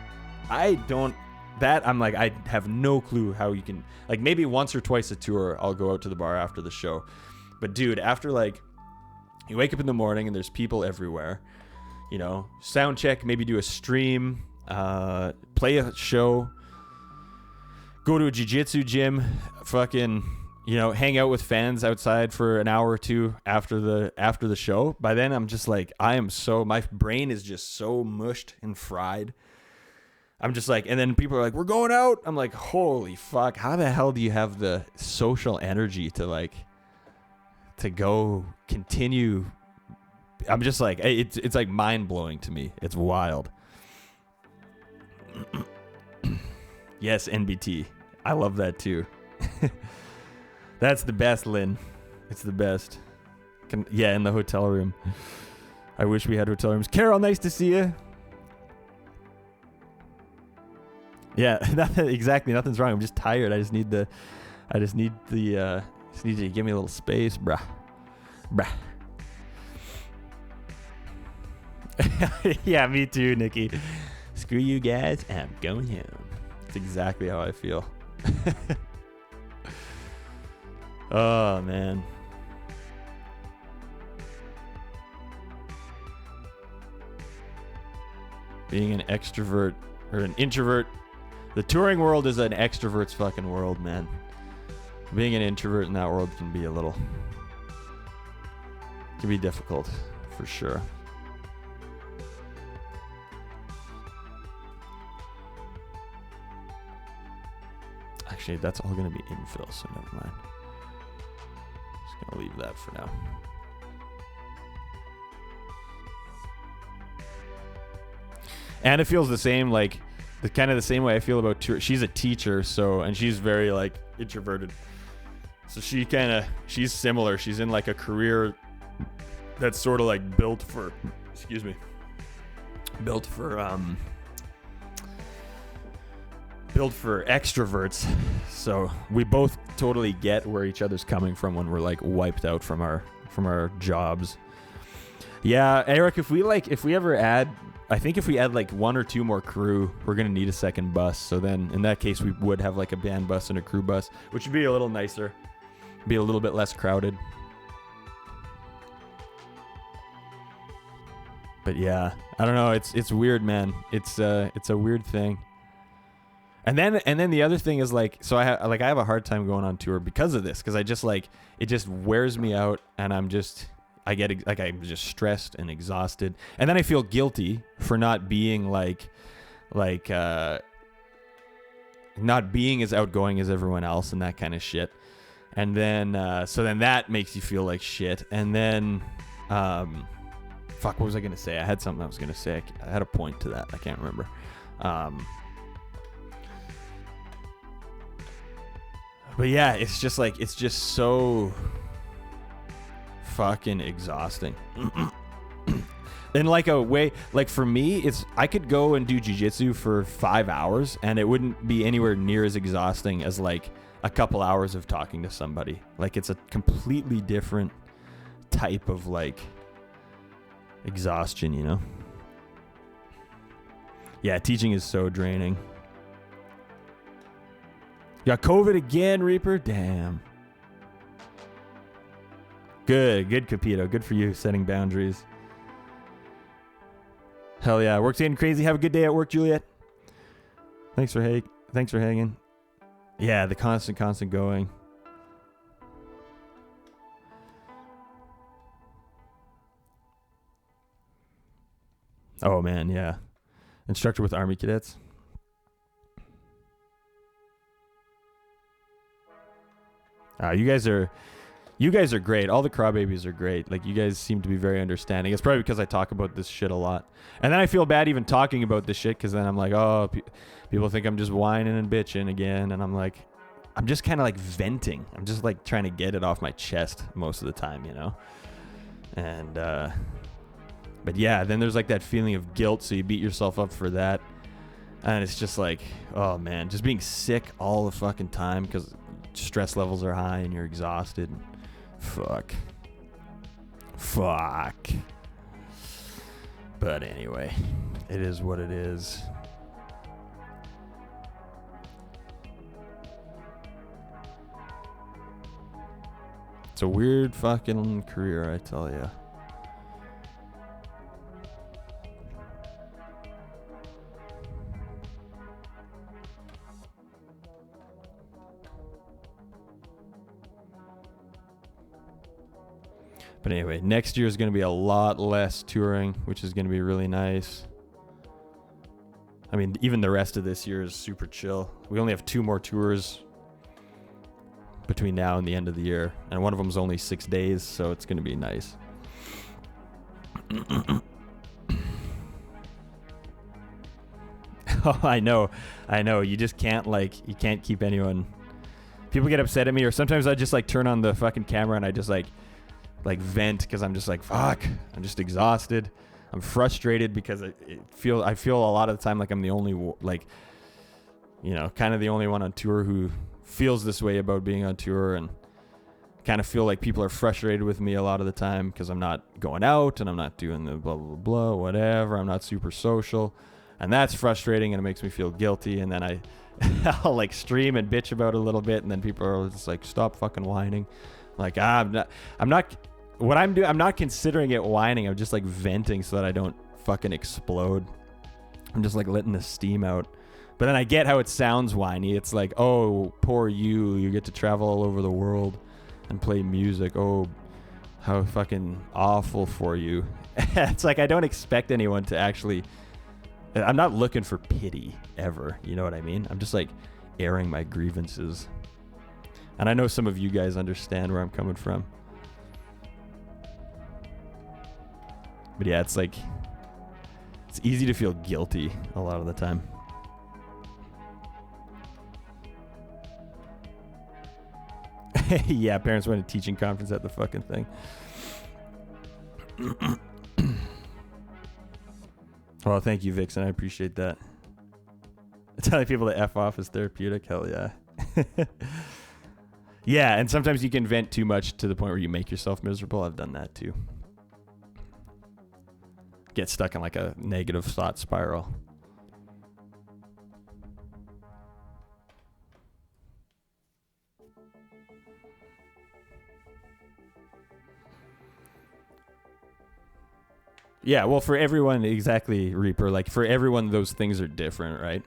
I'm like, I have no clue how you can, like, maybe once or twice a tour I'll go out to the bar after the show. But dude, after like, you wake up in the morning and there's people everywhere, you know, sound check, maybe do a stream, play a show, go to a jiu-jitsu gym, fucking, you know, hang out with fans outside for an hour or two after the show. By then I'm just like, my brain is just so mushed and fried. I'm just like, and then people are like, we're going out. I'm like, holy fuck, how the hell do you have the social energy to go continue? I'm just like, it's like mind blowing to me. It's wild. Yes, NBT. I love that too. That's the best, Lynn. It's the best. Yeah, in the hotel room. I wish we had hotel rooms. Carol, nice to see you. Yeah, exactly. Nothing's wrong. I'm just tired. I just need you to give me a little space, bruh. Yeah, me too, Nikki. Screw you guys, I'm going home. That's exactly how I feel. Oh, man. Being an extrovert or an introvert, the touring world is an extrovert's fucking world, man. Being an introvert in that world can be difficult, for sure. Actually, that's all going to be infill, so never mind. Just going to leave that for now. And it feels the same, like, the same way I feel about tour. She's a teacher, and she's very, like, introverted. So she's similar. She's in, like, a career that's sort of, like, built for extroverts. So we both totally get where each other's coming from when we're like wiped out from our jobs. Yeah, Eric, if we ever add I think if we add like 1 or 2 more crew, we're going to need a second bus. So then in that case, we would have like a band bus and a crew bus, which would be a little nicer, be a little bit less crowded. But yeah, I don't know. It's weird, man. It's a weird thing. And then the other thing is like, so I have a hard time going on tour because of this, because I just like, it just wears me out, and I'm just stressed and exhausted, and then I feel guilty for not being not being as outgoing as everyone else and that kind of shit. And then so then that makes you feel like shit. And then fuck, what was I gonna say? I had something I was gonna say. I had a point to that. I can't remember. But yeah, it's just so fucking exhausting. In like a way, like for me, I could go and do jiu-jitsu for 5 hours and it wouldn't be anywhere near as exhausting as like a couple hours of talking to somebody. Like it's a completely different type of like exhaustion, you know? Yeah, teaching is so draining. Got COVID again, Reaper? Damn. Good, Capito. Good for you, setting boundaries. Hell yeah. Work's getting crazy. Have a good day at work, Juliet. Thanks for hanging. Yeah, the constant going. Oh, man, yeah. Instructor with Army cadets. You guys are great. All the crawbabies are great. Like, you guys seem to be very understanding. It's probably because I talk about this shit a lot. And then I feel bad even talking about this shit, because then I'm like, oh, people think I'm just whining and bitching again. And I'm like, I'm just kind of like venting. I'm just like trying to get it off my chest most of the time, you know? And, but yeah, then there's like that feeling of guilt. So you beat yourself up for that. And it's just like, oh man, just being sick all the fucking time because stress levels are high and you're exhausted. Fuck. But anyway, it is what it is. It's a weird fucking career, I tell ya. But anyway, next year is going to be a lot less touring, which is going to be really nice. I mean, even the rest of this year is super chill. We only have 2 more tours between now and the end of the year. And one of them is only 6 days, so it's going to be nice. Oh, I know. You just can't, you can't keep anyone. People get upset at me, or sometimes I just, turn on the fucking camera and I just, vent, because I'm just like, fuck, I'm just exhausted. I'm frustrated because I feel a lot of the time like I'm the only, kind of the only one on tour who feels this way about being on tour, and kind of feel like people are frustrated with me a lot of the time because I'm not going out and I'm not doing the blah, blah, blah, whatever. I'm not super social, and that's frustrating, and it makes me feel guilty. And then I'll stream and bitch about it a little bit, and then people are just like, stop fucking whining. I'm not considering it whining. I'm just venting so that I don't fucking explode. I'm just letting the steam out. But then I get how it sounds whiny. It's like, oh, poor you. You get to travel all over the world and play music. Oh, how fucking awful for you. It's I don't expect anyone to actually... I'm not looking for pity ever. You know what I mean? I'm just airing my grievances. And I know some of you guys understand where I'm coming from. But yeah, it's easy to feel guilty a lot of the time. Yeah, parents went to teaching conference at the fucking thing. Well, thank you, Vixen. I appreciate that. Telling people to F off is therapeutic. Hell yeah. Yeah, and sometimes you can vent too much to the point where you make yourself miserable. I've done that too. get stuck in like a negative thought spiral. Yeah, well, for everyone, exactly, Reaper. Like, for everyone, those things are different, right?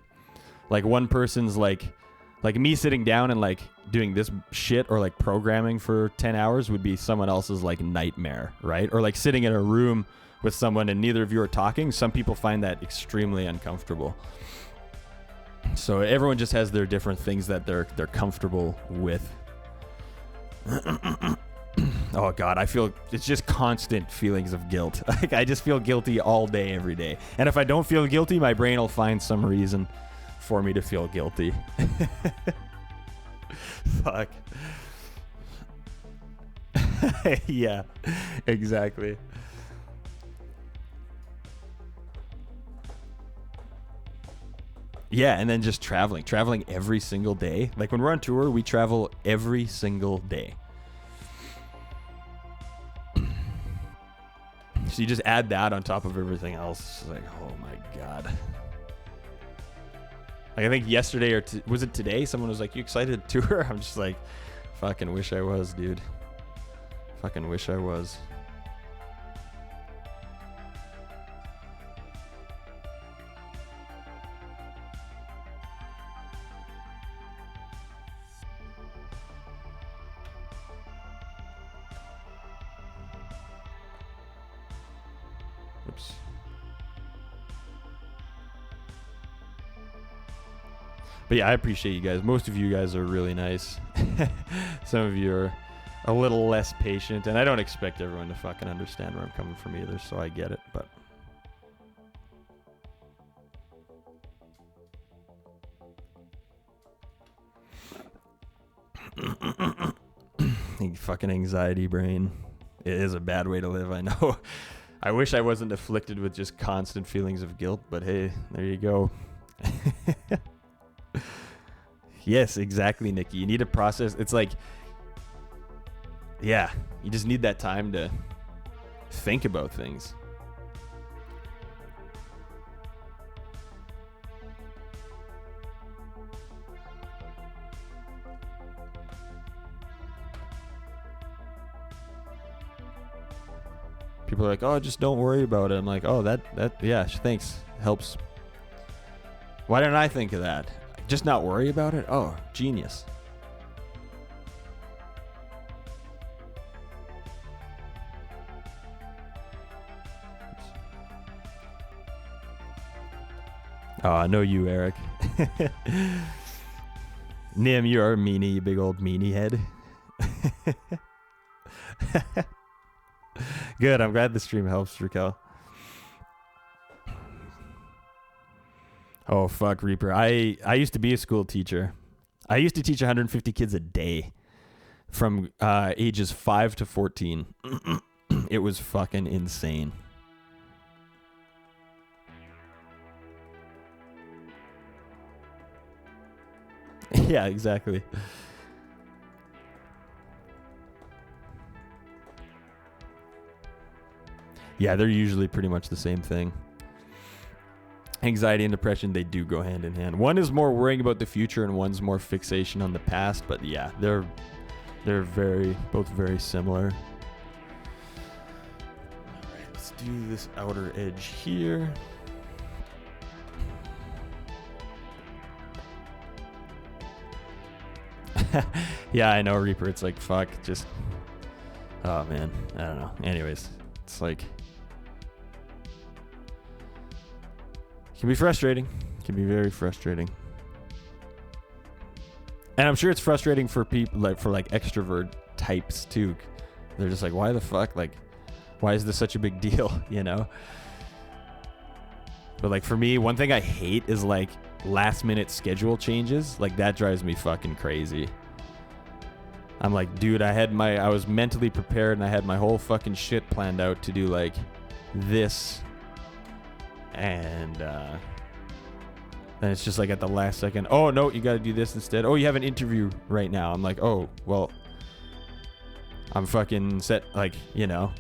Like, one person's like me sitting down and like doing this shit or like programming for 10 hours would be someone else's like nightmare, right? Or like sitting in a room with someone and neither of you are talking. Some people find that extremely uncomfortable. So everyone just has their different things that they're comfortable with. Oh God, I feel it's just constant feelings of guilt. Like I just feel guilty all day, every day. And if I don't feel guilty, my brain will find some reason for me to feel guilty. Fuck. Yeah, exactly. Yeah, and then just traveling every single day. Like when we're on tour, we travel every single day. So you just add that on top of everything else. It's like, oh my God. Like I think yesterday or was it today? Someone was like, "You excited to tour?" I'm just like, fucking wish I was, dude. Fucking wish I was. Oops. But yeah, I appreciate you guys. Most of you guys are really nice. Some of you are a little less patient, and I don't expect everyone to fucking understand where I'm coming from either, so I get it, but fucking anxiety brain. It is a bad way to live, I know. I wish I wasn't afflicted with just constant feelings of guilt, but hey, there you go. Yes, exactly, Nikki. You need to process. It's like, yeah, you just need that time to think about things. People are like, "Oh, just don't worry about it." I'm like, "Oh, that yeah, thanks. Helps." Why didn't I think of that? Just not worry about it? Oh, genius. Oh, I know you, Eric. Nim, you are a meanie, you big old meanie head. Good, I'm glad the stream helps, Raquel. Oh, fuck, Reaper. I used to be a school teacher. I used to teach 150 kids a day from ages 5 to 14. It was fucking insane. Yeah, exactly. Yeah, they're usually pretty much the same thing. Anxiety and depression, they do go hand in hand. One is more worrying about the future and one's more fixation on the past, but yeah, they're both very similar. All right, let's do this outer edge here. Yeah, I know, Reaper. It's like, fuck, just... Oh, man. I don't know. Anyways, it's like... It can be frustrating. It can be very frustrating. And I'm sure it's frustrating for people, like for like extrovert types too. They're just like, why the fuck? Like, why is this such a big deal? You know? But like for me, one thing I hate is like last minute schedule changes. Like that drives me fucking crazy. I'm like, dude, I was mentally prepared and I had my whole fucking shit planned out to do like this. And then it's just like at the last second, oh no, you got to do this instead. Oh, you have an interview right now. I'm like, oh, well, I'm fucking set. Like, you know,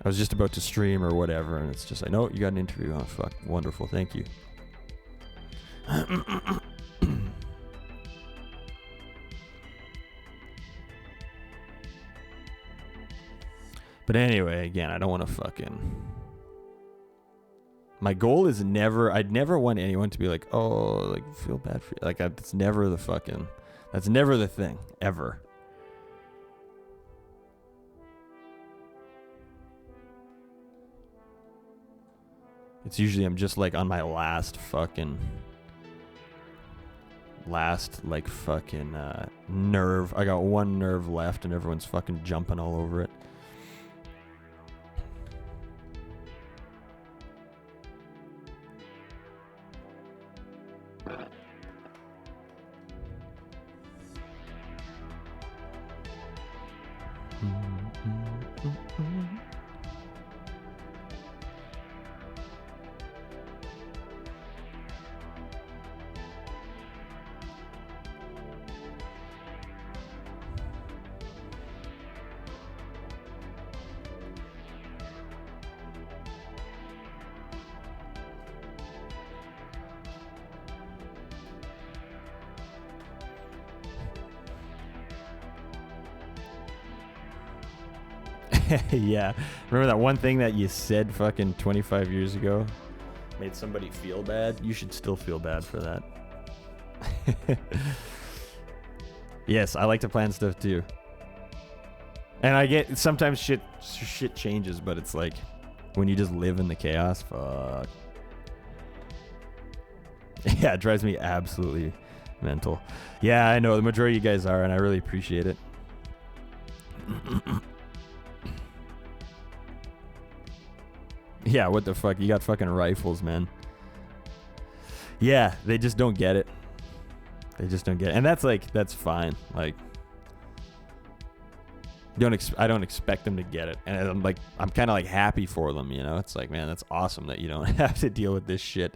I was just about to stream or whatever, and it's just like, no, you got an interview. Oh, fuck. Wonderful. Thank you. But anyway, again, I don't want to fucking... My goal is I'd never want anyone to be like, oh, like, feel bad for you. Like, that's never the thing, ever. It's usually I'm just like on my last nerve. I got one nerve left and everyone's fucking jumping all over it. Yeah. Remember that one thing that you said fucking 25 years ago? Made somebody feel bad? You should still feel bad for that. Yes, I like to plan stuff too. And I get sometimes shit changes, but it's like when you just live in the chaos, fuck. Yeah, it drives me absolutely mental. Yeah, I know the majority of you guys are, and I really appreciate it. Yeah, what the fuck? You got fucking rifles, man. Yeah, they just don't get it. They just don't get it. And that's fine. Like, I don't expect them to get it. And I'm kind of like happy for them, you know? It's like, man, that's awesome that you don't have to deal with this shit.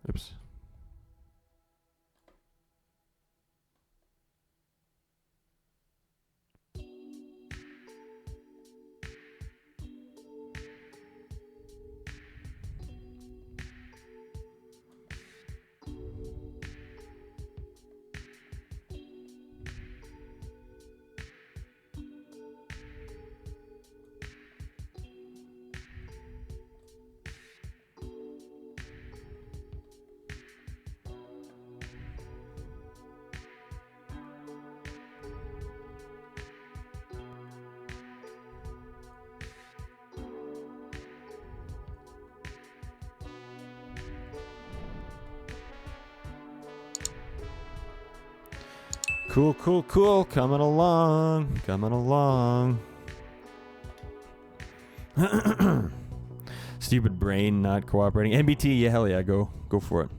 Oops. Cool. Coming along. Stupid brain not cooperating. NBT, yeah, hell yeah, go for it.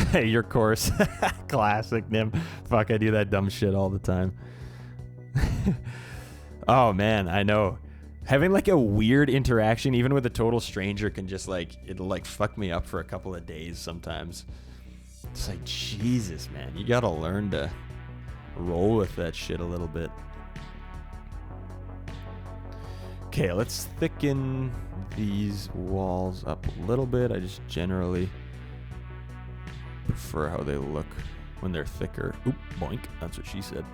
Hey, your course. Classic, Nim. Fuck, I do that dumb shit all the time. Oh, man, I know. Having like a weird interaction, even with a total stranger, can just like, it'll like fuck me up for a couple of days sometimes. It's like, Jesus, man, you gotta learn to roll with that shit a little bit. Okay, let's thicken these walls up a little bit. I just generally prefer how they look when they're thicker. Oop, boink, that's what she said.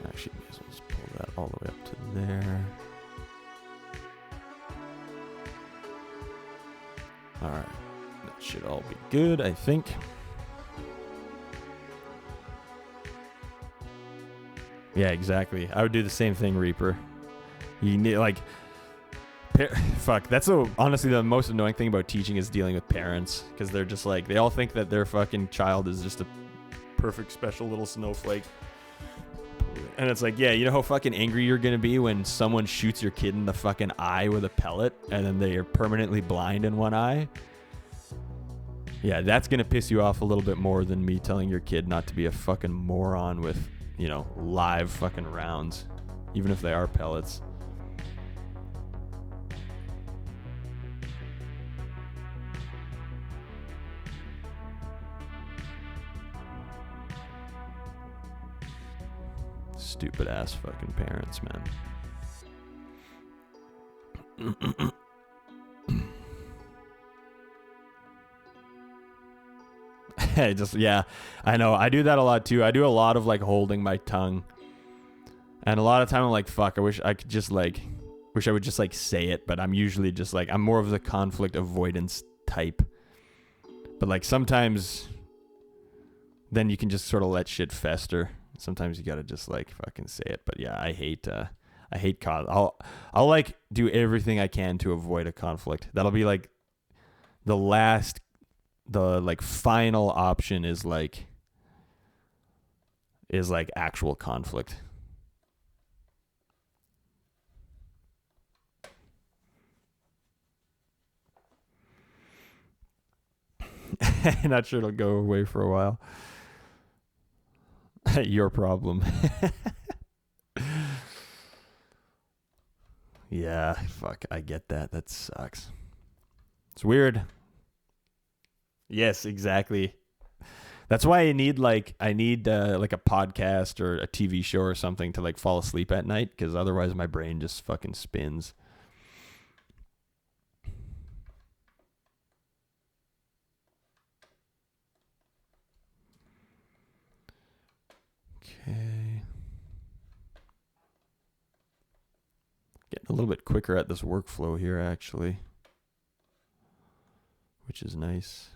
Actually, may as well just pull that all the way up to there. Alright, that should all be good, I think. Yeah, exactly. I would do the same thing, Reaper. You need, like... Fuck, that's honestly the most annoying thing about teaching is dealing with parents. Because they're just like, they all think that their fucking child is just a perfect special little snowflake. And it's like, yeah, you know how fucking angry you're going to be when someone shoots your kid in the fucking eye with a pellet and then they are permanently blind in one eye? Yeah, that's going to piss you off a little bit more than me telling your kid not to be a fucking moron with, you know, live fucking rounds, even if they are pellets. Stupid ass fucking parents, man. Yeah, I know. I do that a lot too. I do a lot of like holding my tongue. And a lot of time I'm like, fuck, I wish I would just like say it, but I'm usually just like, I'm more of the conflict avoidance type. But like sometimes then you can just sort of let shit fester. Sometimes you gotta just like fucking say it. But yeah, I hate I'll like do everything I can to avoid a conflict. That'll be like the like final option is like actual conflict. Not sure it'll go away for a while. Your problem. Yeah, fuck, I get that. That sucks. It's weird. Yes, exactly. That's why I need like a podcast or a TV show or something to like fall asleep at night, because otherwise my brain just fucking spins. Okay. Getting a little bit quicker at this workflow here, actually, which is nice.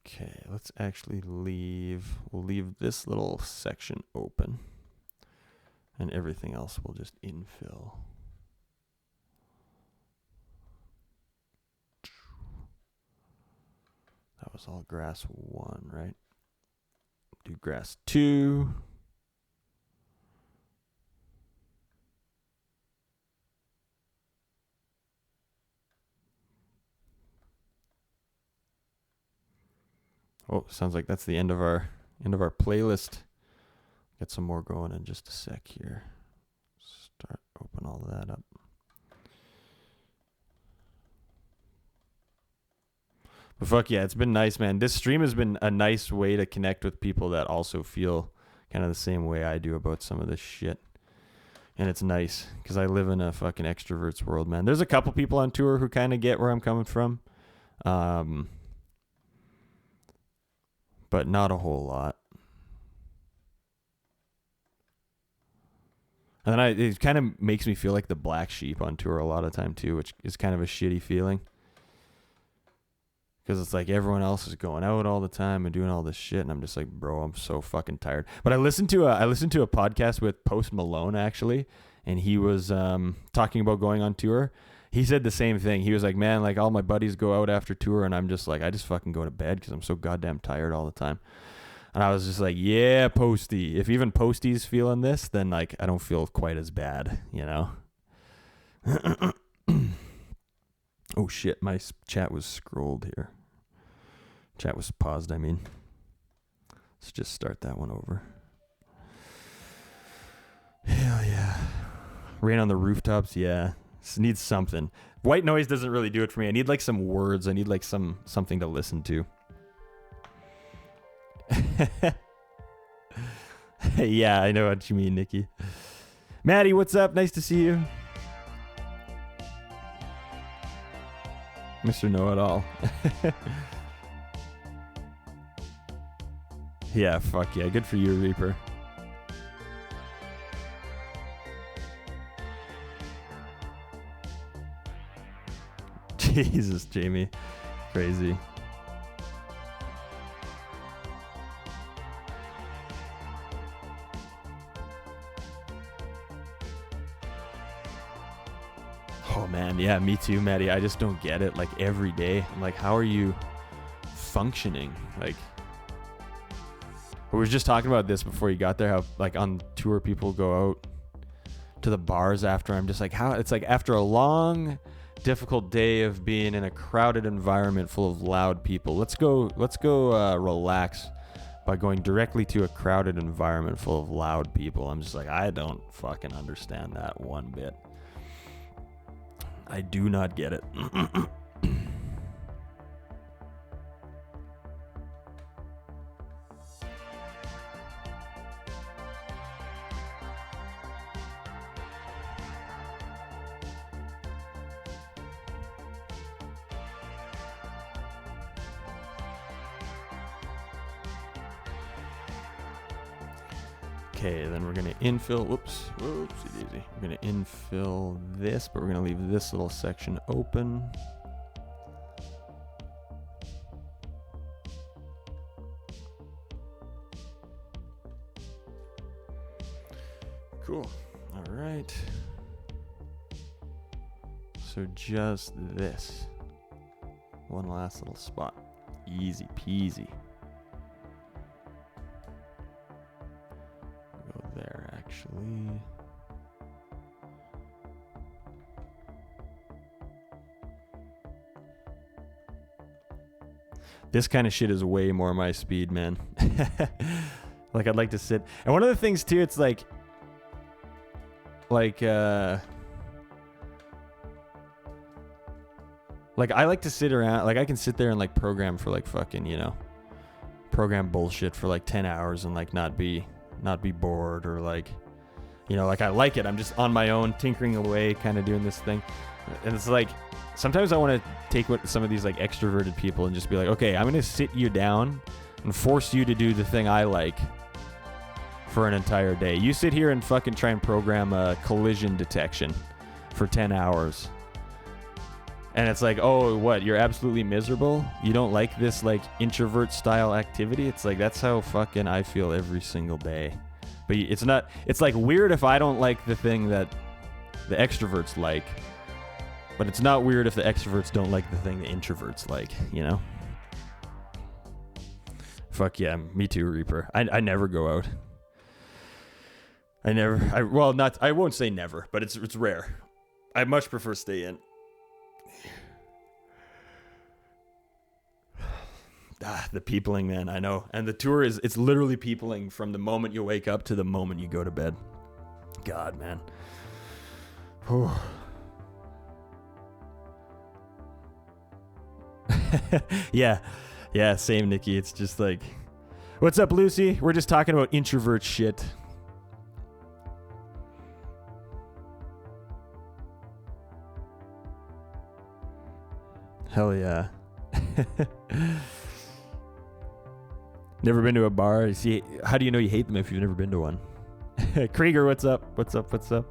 Okay, let's actually we'll leave this little section open, and everything else we'll just infill. That was all grass 1, right? Do grass 2. Oh, sounds like that's the end of our playlist. Get some more going in just a sec here. Open all of that up. But fuck yeah, it's been nice, man. This stream has been a nice way to connect with people that also feel kind of the same way I do about some of this shit. And it's nice because I live in a fucking extrovert's world, man. There's a couple people on tour who kind of get where I'm coming from. But not a whole lot. And then it kind of makes me feel like the black sheep on tour a lot of time too, which is kind of a shitty feeling. Because it's like everyone else is going out all the time and doing all this shit, and I'm just like, bro, I'm so fucking tired. But I listened to a podcast with Post Malone actually, and he was talking about going on tour. He said the same thing. He was like, man, like all my buddies go out after tour, and I'm just like, I just fucking go to bed because I'm so goddamn tired all the time. And I was just like, yeah, Posty. If even Posty's feeling this, then like I don't feel quite as bad, you know? Oh shit, my chat was scrolled here. Chat was paused, I mean. Let's just start that one over. Hell yeah. Rain on the rooftops, yeah. This needs something. White noise doesn't really do it for me. I need like some words. I need like something to listen to. Yeah, I know what you mean, Nikki. Maddie, what's up? Nice to see you. Mr. Know-It-All. Yeah, fuck yeah. Good for you, Reaper. Jesus, Jamie. Crazy. Oh man, yeah, me too, Maddie. I just don't get it. Like every day, I'm like, how are you functioning? Like, we were just talking about this before you got there. How like on tour, people go out to the bars after. I'm just like, how? It's like after a long, difficult day of being in a crowded environment full of loud people. Let's go relax by going directly to a crowded environment full of loud people. I'm just like, I don't fucking understand that one bit. I do not get it. Okay, then we're going to infill, whoopsie daisy. We're going to infill this, but we're going to leave this little section open. Cool. All right. So just this. One last little spot. Easy peasy. There actually. This kind of shit is way more my speed, man. Like I'd like to sit. And one of the things too, it's like I like to sit around, like I can sit there and like program for like fucking, you know, program bullshit for like 10 hours and like not be bored or like, you know, like I like it. I'm just on my own tinkering away, kind of doing this thing. And it's like, sometimes I want to take what some of these like extroverted people and just be like, okay, I'm going to sit you down and force you to do the thing I like for an entire day. You sit here and fucking try and program a collision detection for 10 hours. And it's like, oh, what? You're absolutely miserable? You don't like this, like, introvert style activity? It's like, that's how fucking I feel every single day. But it's not, it's like weird if I don't like the thing that the extroverts like. But it's not weird if the extroverts don't like the thing the introverts like, you know? Fuck yeah, me too, Reaper. I never go out. I won't say never, but it's rare. I much prefer stay in. The peopling, man, I know. And the tour it's literally peopling from the moment you wake up to the moment you go to bed. God, man. Whew. Yeah, same, Nikki. It's just like, what's up, Lucy? We're just talking about introvert shit. Hell yeah. Never been to a bar? See, how do you know you hate them if you've never been to one? Krieger, what's up? What's up?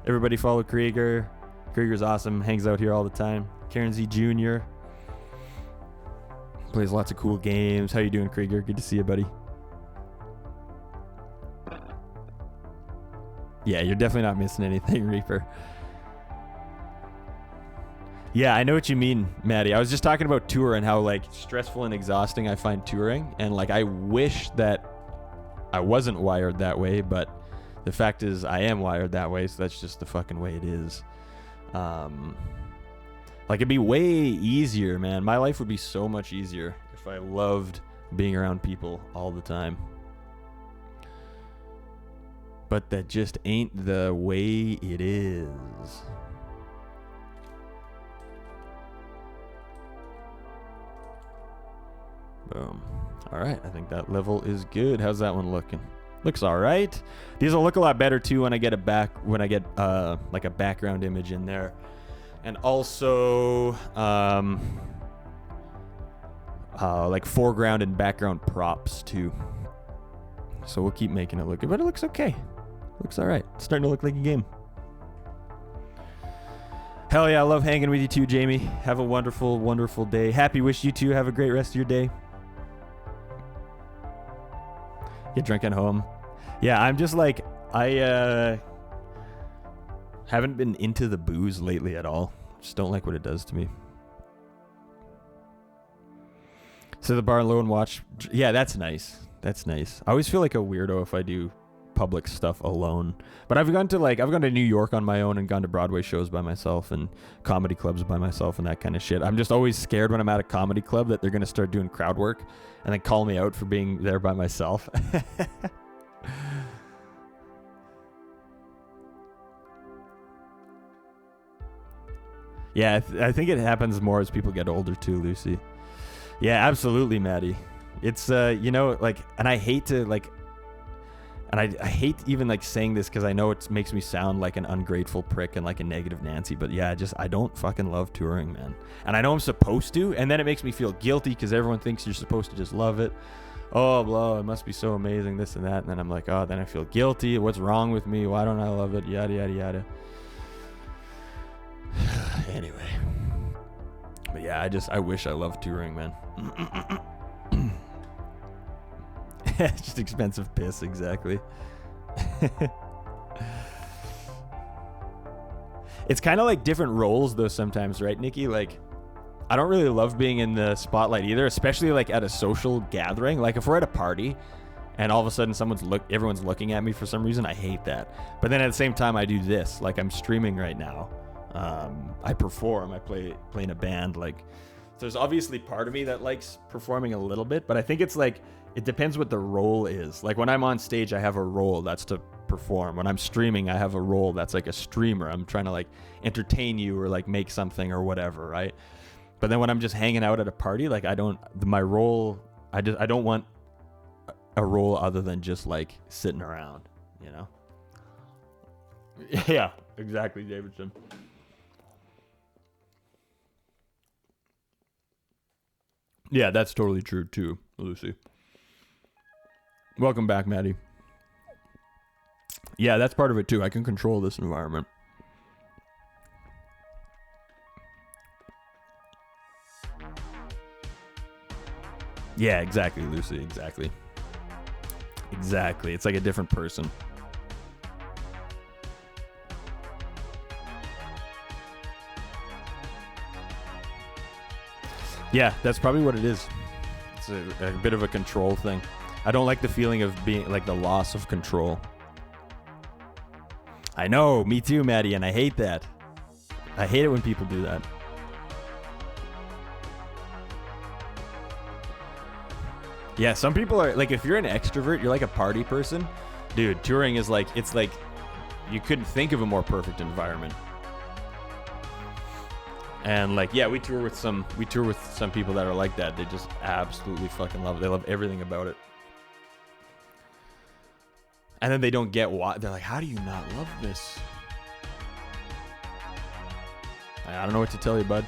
Everybody follow Krieger. Krieger's awesome. Hangs out here all the time. Karen Z Jr. Plays lots of cool games. How you doing, Krieger? Good to see you, buddy. Yeah, you're definitely not missing anything, Reaper. Yeah, I know what you mean, Maddie. I was just talking about tour and how like stressful and exhausting I find touring, and like I wish that I wasn't wired that way, but the fact is I am wired that way, so that's just the fucking way it is. Like it'd be way easier, man. My life would be so much easier if I loved being around people all the time. But that just ain't the way it is. Boom. All right, I think that level is good. How's that one looking? Looks all right. These will look a lot better too when I get like a background image in there, and also like foreground and background props too. So we'll keep making it look good, but it looks okay. Looks all right. It's starting to look like a game. Hell yeah, I love hanging with you too, Jamie. Have a wonderful, wonderful day. Happy wish you too. Have a great rest of your day. Get drunk at home. Yeah, I'm just like, Haven't been into the booze lately at all. Just don't like what it does to me. So the bar alone watch. Yeah, that's nice. That's nice. I always feel like a weirdo if I do public stuff alone. But I've gone to New York on my own and gone to Broadway shows by myself and comedy clubs by myself and that kind of shit. I'm just always scared when I'm at a comedy club that they're going to start doing crowd work and then call me out for being there by myself. Yeah, I think it happens more as people get older too, Lucy. Yeah, absolutely, Maddie. It's, like, and I hate to, like, and I hate even, like, saying this because I know it makes me sound like an ungrateful prick and like a negative Nancy, but yeah, I don't fucking love touring, man. And I know I'm supposed to, and then it makes me feel guilty because everyone thinks you're supposed to just love it. Oh, blah, it must be so amazing, this and that. And then I'm like, oh, then I feel guilty. What's wrong with me? Why don't I love it? Yada, yada, yada. Anyway. But yeah, I wish I loved touring, man. It's just expensive piss, exactly. It's kind of like different roles though sometimes, right, Nikki? Like, I don't really love being in the spotlight either, especially like at a social gathering. Like if we're at a party and all of a sudden everyone's looking at me for some reason, I hate that. But then at the same time, I do this. Like I'm streaming right now. I perform. I play in a band. Like, there's obviously part of me that likes performing a little bit, but I think it's like it depends what the role is. Like when I'm on stage, I have a role that's to perform. When I'm streaming, I have a role that's like a streamer. I'm trying to like entertain you or like make something or whatever, right? But then when I'm just hanging out at a party, like I don't want a role other than just like sitting around, you know? Yeah, exactly, Davidson. Yeah, that's totally true too, Lucy. Welcome back, Maddie. Yeah, that's part of it too. I can control this environment. Yeah, exactly, Lucy. Exactly. Exactly. It's like a different person. Yeah, that's probably what it is. It's a bit of a control thing. I don't like the feeling of being like the loss of control. I know, me too, Maddie, and I hate that. I hate it when people do that. Yeah, some people are like, if you're an extrovert, you're like a party person. Dude, touring is like, it's like you couldn't think of a more perfect environment. And like, yeah, we tour with some people that are like that. They just absolutely fucking love it. They love everything about it. And then they don't get why. They're like, how do you not love this? I don't know what to tell you, bud.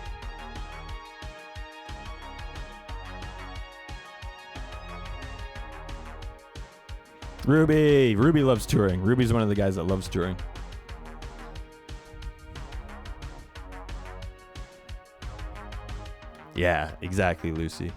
Ruby loves touring. Ruby's one of the guys that loves touring. Yeah, exactly, Lucy.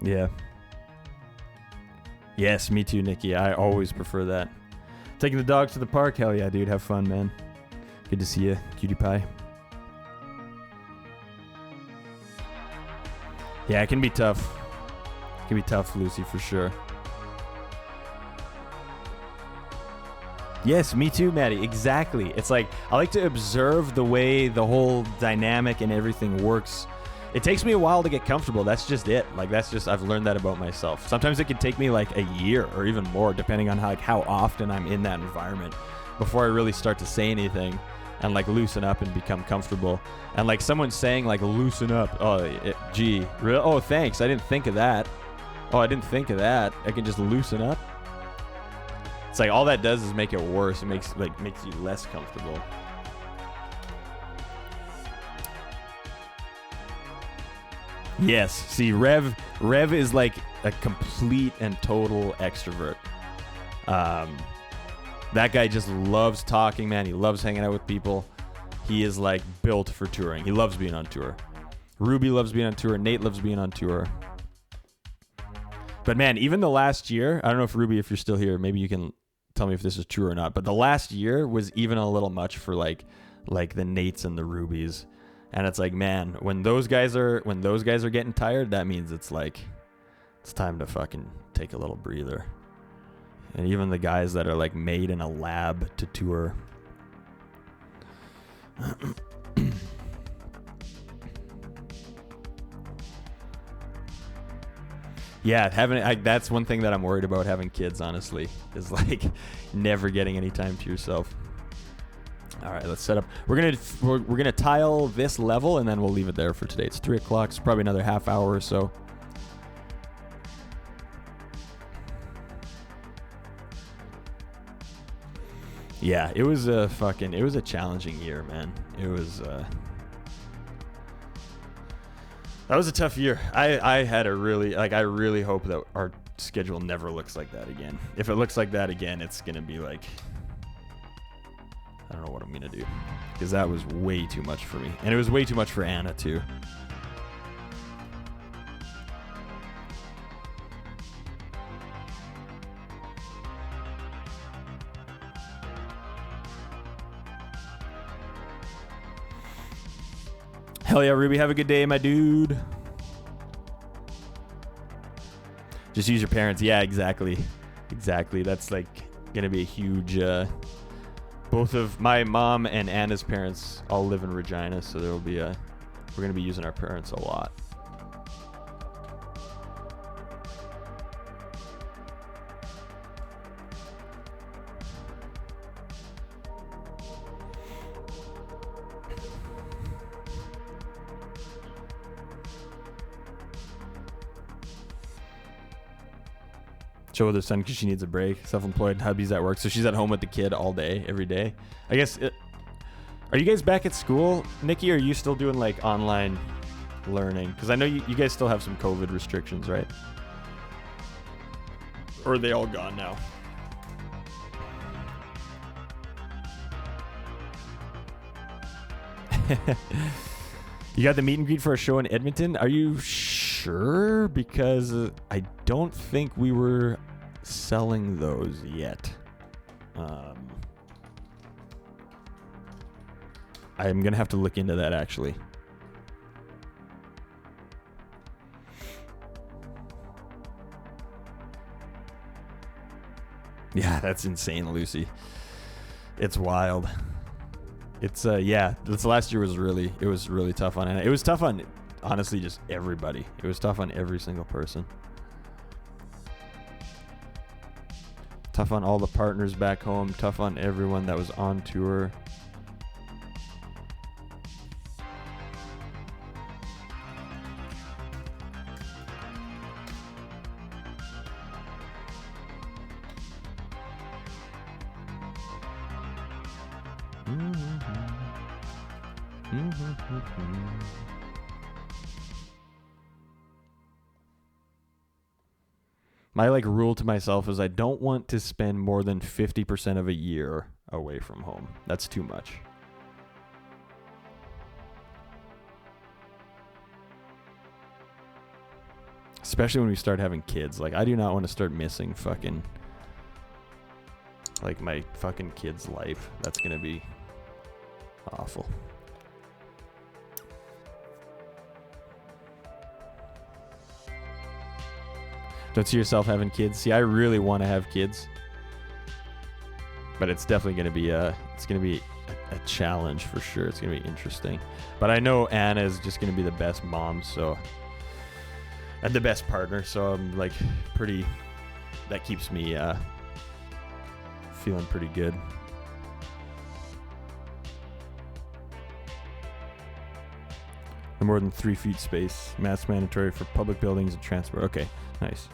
Yeah. Yes, me too, Nikki. I always prefer that. Taking the dogs to the park? Hell yeah, dude. Have fun, man. Good to see you, cutie pie. Yeah, it can be tough. It can be tough, Lucy, for sure. Yes, me too, Maddie. Exactly. It's like, I like to observe the way the whole dynamic and everything works. It takes me a while to get comfortable. That's just it. Like, that's just, I've learned that about myself. Sometimes it can take me like a year or even more, depending on how often I'm in that environment before I really start to say anything and like loosen up and become comfortable. And like someone saying like loosen up. Oh, gee, really? Oh, thanks. I didn't think of that. Oh, I didn't think of that. I can just loosen up. It's like all that does is make it worse. It makes you less comfortable. Yes. See, Rev is like a complete and total extrovert. That guy just loves talking, man. He loves hanging out with people. He is like built for touring. He loves being on tour. Ruby loves being on tour. Nate loves being on tour. But man, even the last year, I don't know if Ruby, if you're still here, maybe you can tell me if this is true or not. But the last year was even a little much for like the Nates and the Rubies. And it's like, man, when those guys are getting tired, that means it's like it's time to fucking take a little breather. And even the guys that are like made in a lab to tour. Yeah, that's one thing that I'm worried about having kids, honestly, is like never getting any time to yourself. All right, let's set up. We're gonna tile this level, and then we'll leave it there for today. It's 3 o'clock. It's probably another half hour or so. Yeah, it was a challenging year, man. It was that was a tough year. I really hope that our schedule never looks like that again. If it looks like that again, it's gonna be like, I don't know what I'm gonna do, because that was way too much for me, and it was way too much for Anna too. Hell yeah, Ruby, have a good day, my dude. Just use your parents. Yeah, exactly. That's like gonna be a huge both of my mom and Anna's parents all live in Regina, so we're gonna be using our parents a lot. Chill with her son because she needs a break. Self-employed, hubby's at work, so she's at home with the kid all day, every day. I guess. Are you guys back at school, Nikki? Or are you still doing like online learning? Because I know you guys still have some COVID restrictions, right? Or are they all gone now? You got the meet and greet for a show in Edmonton? Are you sure? Because I don't think we were selling those yet. I'm going to have to look into that, actually. Yeah, that's insane, Lucy. It's wild. It's this last year was really tough on Anna. It was tough on, honestly, just everybody. It was tough on every single person. Tough on all the partners back home. Tough on everyone that was on tour. My rule to myself is I don't want to spend more than 50% of a year away from home. That's too much. Especially when we start having kids. I do not want to start missing fucking my fucking kid's life. That's gonna be awful. Don't see yourself having kids. See, I really want to have kids, but it's definitely going to be a a challenge for sure. It's gonna be interesting. But I know Anna is just gonna be the best mom, so and the best partner. So I'm like pretty. That keeps me feeling pretty good. No more than 3 feet space. Mask mandatory for public buildings and transport. Okay, nice.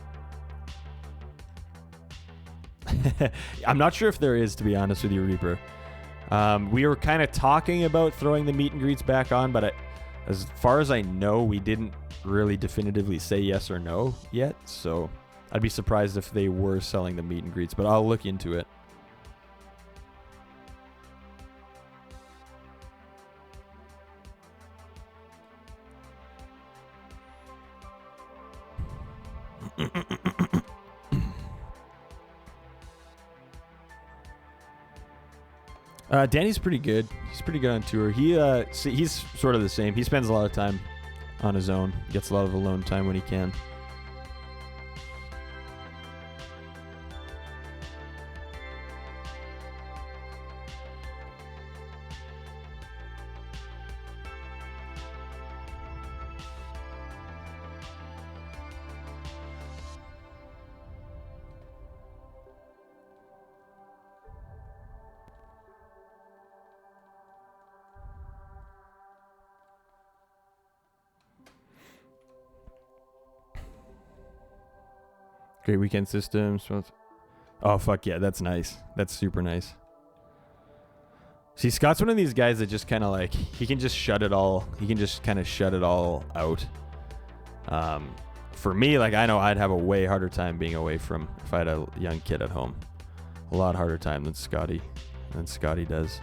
I'm not sure if there is, to be honest with you, Reaper. We were kind of talking about throwing the meet and greets back on, but as far as I know, we didn't really definitively say yes or no yet. So I'd be surprised if they were selling the meet and greets, but I'll look into it. Danny's pretty good. He's pretty good on tour. He's sort of the same. He spends a lot of time on his own. Gets a lot of alone time when he can. Great weekend systems. Oh, fuck yeah. That's nice. That's super nice. See, Scott's one of these guys that just kind of like, he can just shut it all. He can just kind of shut it all out. For me, like, I know I'd have a way harder time being away from, if I had a young kid at home. A lot harder time than Scotty does.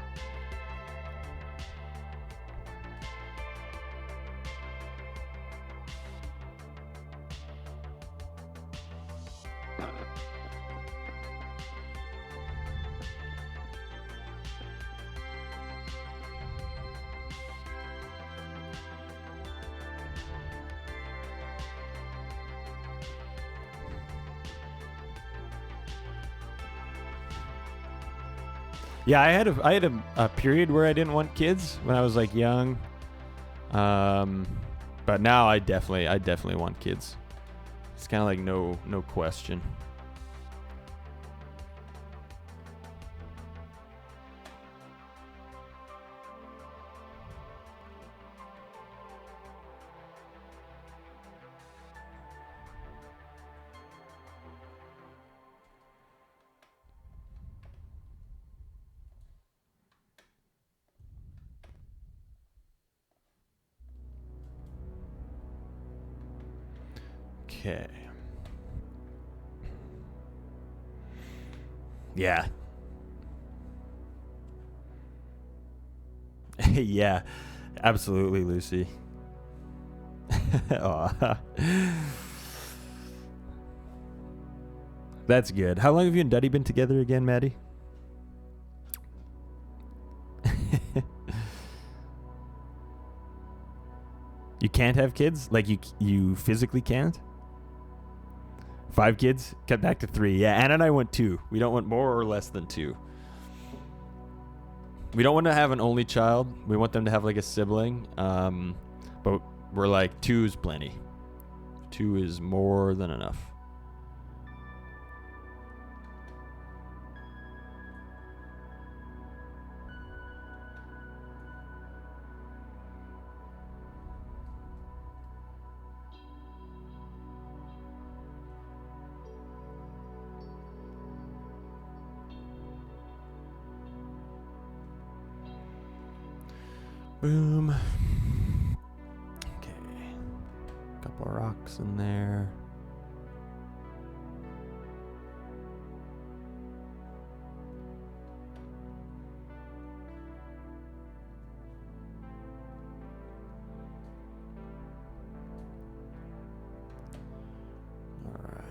Yeah, I had a period where I didn't want kids when I was like young, but now I definitely want kids. It's kind of like no question. Okay. Yeah. Yeah, absolutely, Lucy. Aw. That's good. How long have you and Duddy been together again, Maddie? You can't have kids? Like you physically can't? 5 kids? Cut back to 3. Yeah, Anna and I want 2. We don't want more or less than 2. We don't want to have an only child. We want them to have like a sibling. But we're like 2 is plenty. 2 is more than enough. Boom. Okay. Couple of rocks in there. All right.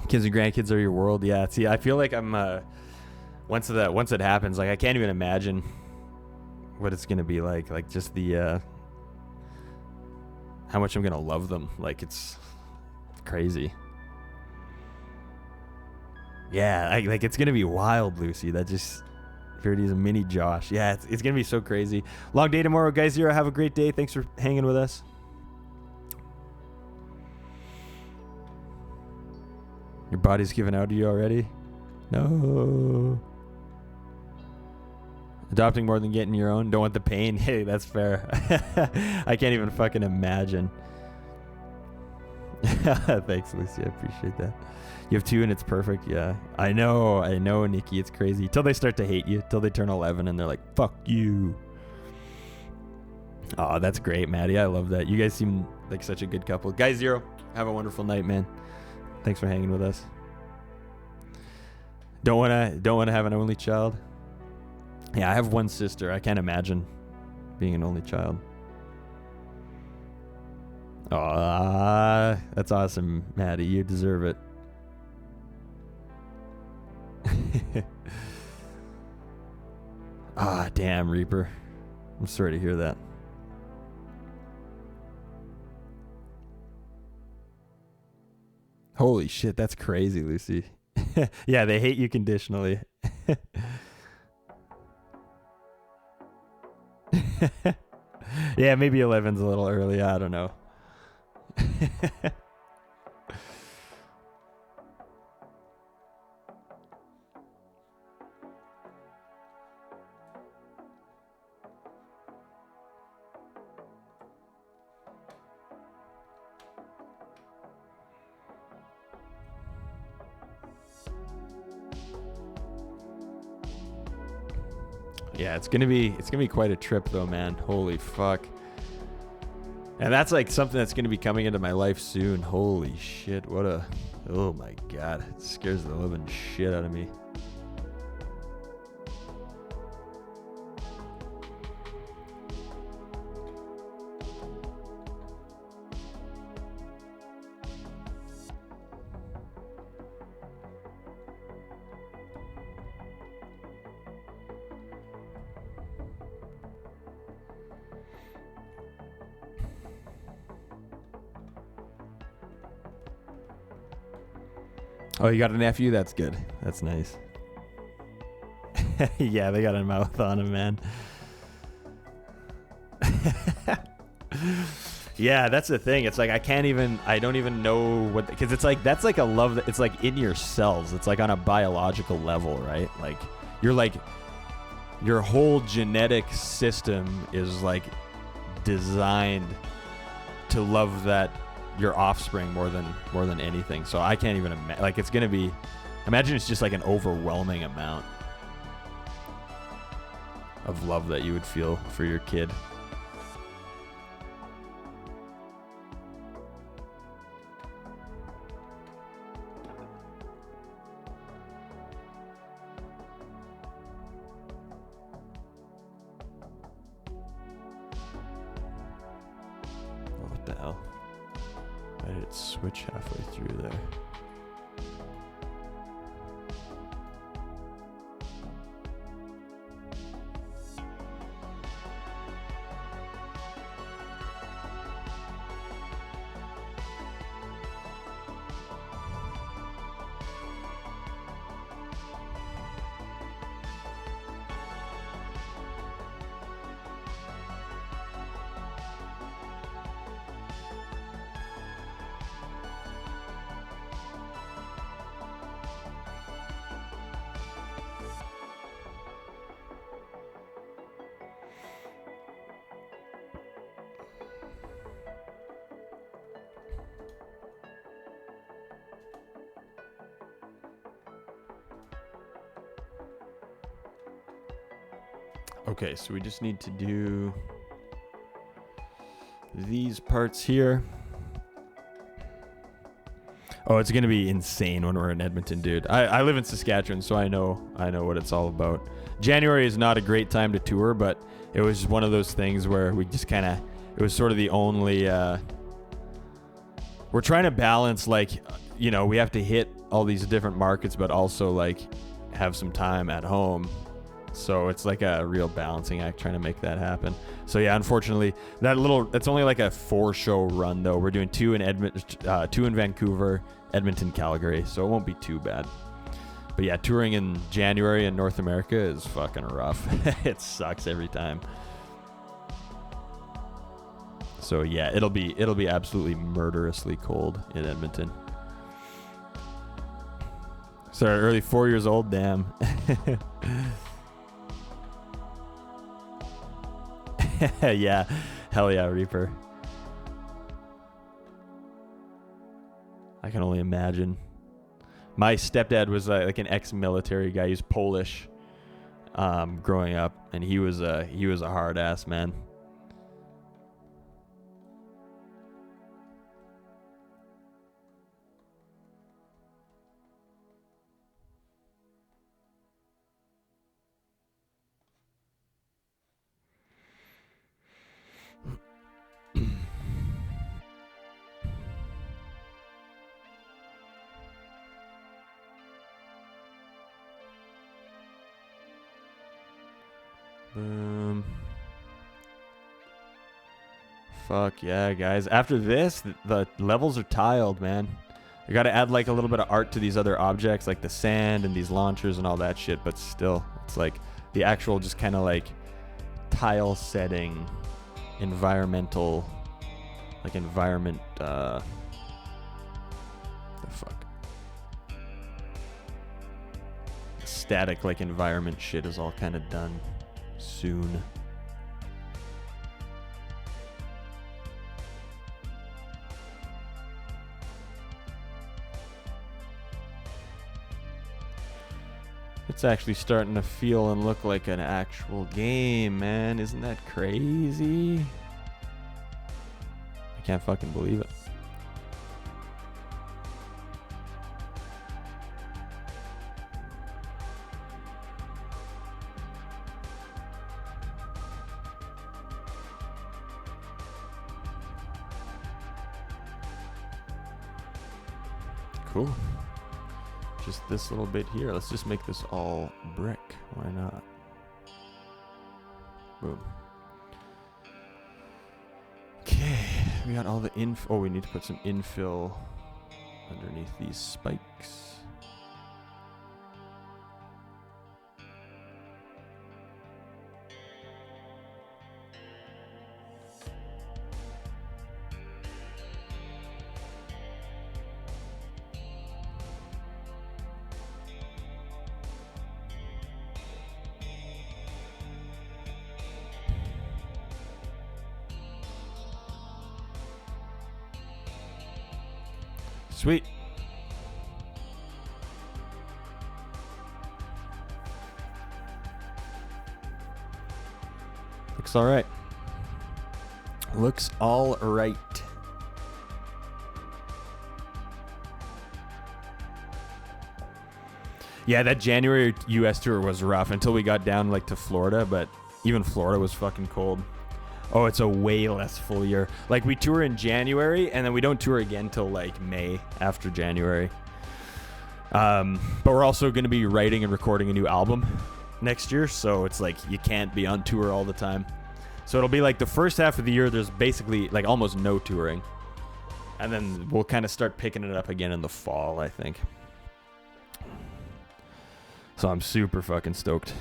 Kids and grandkids are your world. Yeah. See, I feel like I'm once it happens, like I can't even imagine what it's gonna be like. Like just the how much I'm gonna love them. Like it's crazy. Yeah, like it's gonna be wild, Lucy. That just Verdi's a mini Josh. Yeah, it's gonna be so crazy. Long day tomorrow, guys. Zero, have a great day. Thanks for hanging with us. Your body's giving out to you already? No. Adopting more than getting your own. Don't want the pain. Hey, that's fair. I can't even fucking imagine. Thanks, Lucy. I appreciate that. You have 2 and it's perfect. Yeah, I know, Nikki. It's crazy. Till they start to hate you. Till they turn 11 and they're like, fuck you. Oh, that's great, Maddie. I love that. You guys seem like such a good couple. Guys, Zero, have a wonderful night, man. Thanks for hanging with us. Don't wanna have an only child. Yeah, I have one sister. I can't imagine being an only child. Oh, that's awesome, Maddie. You deserve it. Damn, Reaper. I'm sorry to hear that. Holy shit, that's crazy, Lucy. Yeah, they hate you conditionally. Yeah, maybe 11's a little early. I don't know. Yeah, it's gonna be quite a trip though, man. Holy fuck. And that's like something that's gonna be coming into my life soon. Holy shit, oh my god. It scares the living shit out of me. Oh, you got a nephew? That's good. That's nice. Yeah, they got a mouth on him, man. Yeah, that's the thing. It's like I don't even know what, because it's like that's like a love that it's like in your cells. It's like on a biological level, right? Like you're like your whole genetic system is like designed to love that your offspring more than anything. So I can't even imagine. Like it's gonna be. Imagine it's just like an overwhelming amount of love that you would feel for your kid. What the hell? Why did it switch halfway through there? Okay, so we just need to do these parts here. Oh, it's gonna be insane when we're in Edmonton, dude. I live in Saskatchewan, so I know what it's all about. January is not a great time to tour, but it was one of those things where we just kind of, it was sort of the only we're trying to balance, like, you know, we have to hit all these different markets, but also like have some time at home. So it's like a real balancing act trying to make that happen. So yeah, unfortunately, it's only like a 4-show run though. We're doing 2 in Vancouver, Edmonton, Calgary. So it won't be too bad. But yeah, touring in January in North America is fucking rough. It sucks every time. So yeah, it'll be absolutely murderously cold in Edmonton. So early 4 years old, damn. Yeah, hell yeah, Reaper. I can only imagine. My stepdad was like an ex-military guy. He's Polish, growing up, and he was a hard ass man. Fuck yeah, guys. After this, the levels are tiled, man. You gotta add like a little bit of art to these other objects, like the sand and these launchers and all that shit, but still, it's like the actual just kind of like tile setting, environmental, like environment, the fuck? Static, like environment shit is all kind of done soon. It's actually starting to feel and look like an actual game, man. Isn't that crazy? I can't fucking believe it. Cool. Just this little bit here. Let's just make this all brick. Why not? Boom. Okay, we got all the oh, we need to put some infill underneath these spikes. Sweet. Looks all right. Looks all right. Yeah, that January US tour was rough until we got down like to Florida, but even Florida was fucking cold. Oh, it's a way less full year. Like, we tour in January, and then we don't tour again till like May after January. But we're also going to be writing and recording a new album next year, so it's like you can't be on tour all the time. So it'll be like the first half of the year, there's basically like almost no touring. And then we'll kind of start picking it up again in the fall, I think. So I'm super fucking stoked.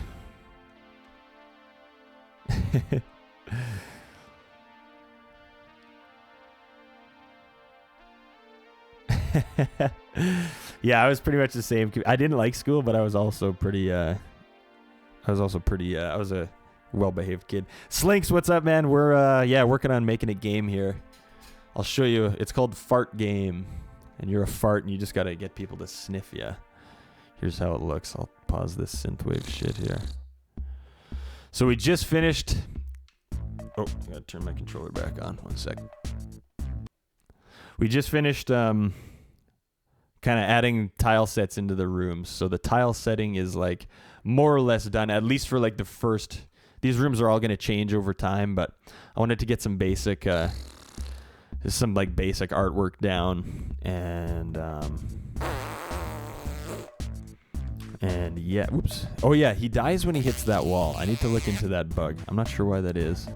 Yeah, I was pretty much the same. I didn't like school, but I was also pretty I was a well-behaved kid. Slinks, what's up, man? We're working on making a game here. I'll show you. It's called FARTgame, and you're a fart and you just got to get people to sniff you. Here's how it looks. I'll pause this synthwave shit here. So we just finished. Oh, I gotta turn my controller back on. 1 second. We just finished kind of adding tile sets into the rooms. So the tile setting is like more or less done, at least for like the first. These rooms are all going to change over time, but I wanted to get some basic Just some like basic artwork down, and yeah, whoops. Oh yeah, he dies when he hits that wall. I need to look into that bug. I'm not sure why that is.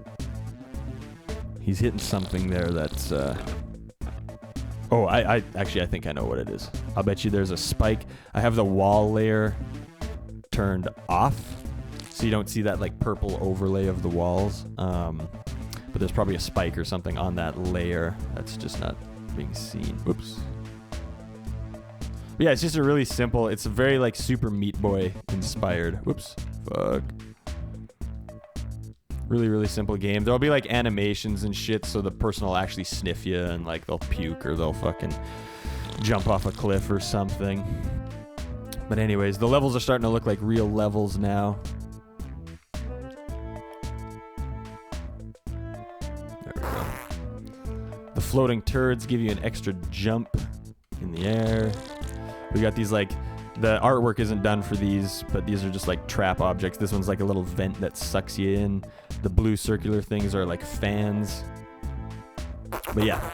He's hitting something there that's oh, I actually I think I know what it is. I'll bet you there's a spike. I have the wall layer turned off, so you don't see that like purple overlay of the walls. But there's probably a spike or something on that layer that's just not being seen. Whoops. But yeah, it's just a really simple, it's a very like Super Meat Boy inspired. Whoops. Fuck. Really, really simple game. There'll be like animations and shit, so the person will actually sniff you and like they'll puke or they'll fucking jump off a cliff or something. But anyways, the levels are starting to look like real levels now. There we go. The floating turds give you an extra jump in the air. We got these like, the artwork isn't done for these, but these are just like trap objects. This one's like a little vent that sucks you in. The blue circular things are like fans. But yeah.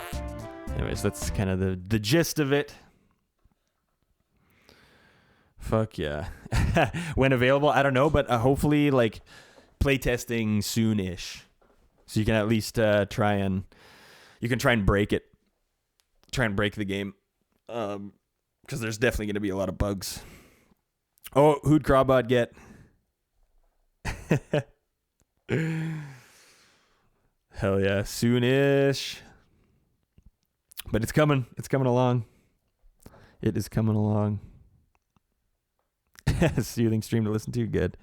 Anyways, that's kind of the gist of it. Fuck yeah. When available, I don't know, but hopefully like playtesting soon-ish. So you can at least try and break it. Try and break the game. Because there's definitely going to be a lot of bugs. Oh, who'd Crawbot get? Hell yeah, soonish. But it's coming. It's coming along. It is coming along. Soothing stream to listen to. Good.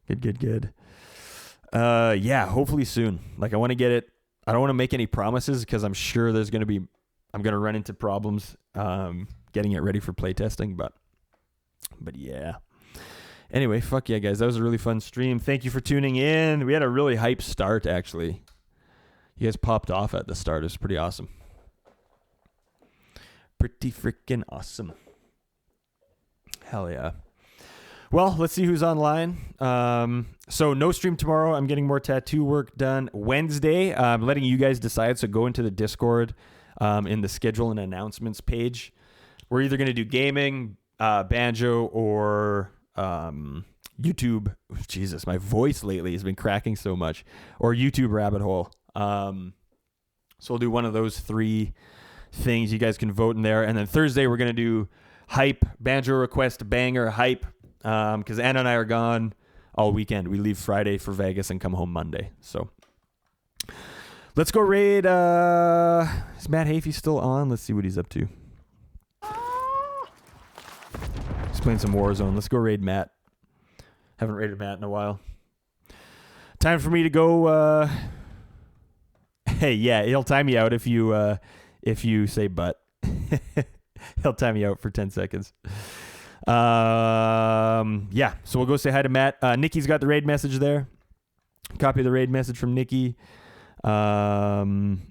Good. Yeah, hopefully soon. Like I want to get it. I don't want to make any promises because I'm sure I'm going to run into problems getting it ready for playtesting, but yeah. Anyway, fuck yeah, guys. That was a really fun stream. Thank you for tuning in. We had a really hype start, actually. You guys popped off at the start. It was pretty awesome. Pretty freaking awesome. Hell yeah. Well, let's see who's online. So no stream tomorrow. I'm getting more tattoo work done. Wednesday, I'm letting you guys decide. So go into the Discord in the schedule and announcements page. We're either going to do gaming, banjo, or YouTube. Jesus, my voice lately has been cracking so much. Or YouTube rabbit hole. So we'll do one of those three things. You guys can vote in there. And then Thursday, we're going to do hype, banjo request, banger, hype. Because Anna and I are gone all weekend. We leave Friday for Vegas and come home Monday. So let's go raid. Is Matt Hafey still on? Let's see what he's up to. He's playing some Warzone. Let's go raid Matt. Haven't raided Matt in a while. Time for me to go. Hey, yeah, he'll time you out if you say but. He'll time you out for 10 seconds. Yeah, so we'll go say hi to Matt. Nikki's got the raid message there. Copy the raid message from Nikki. And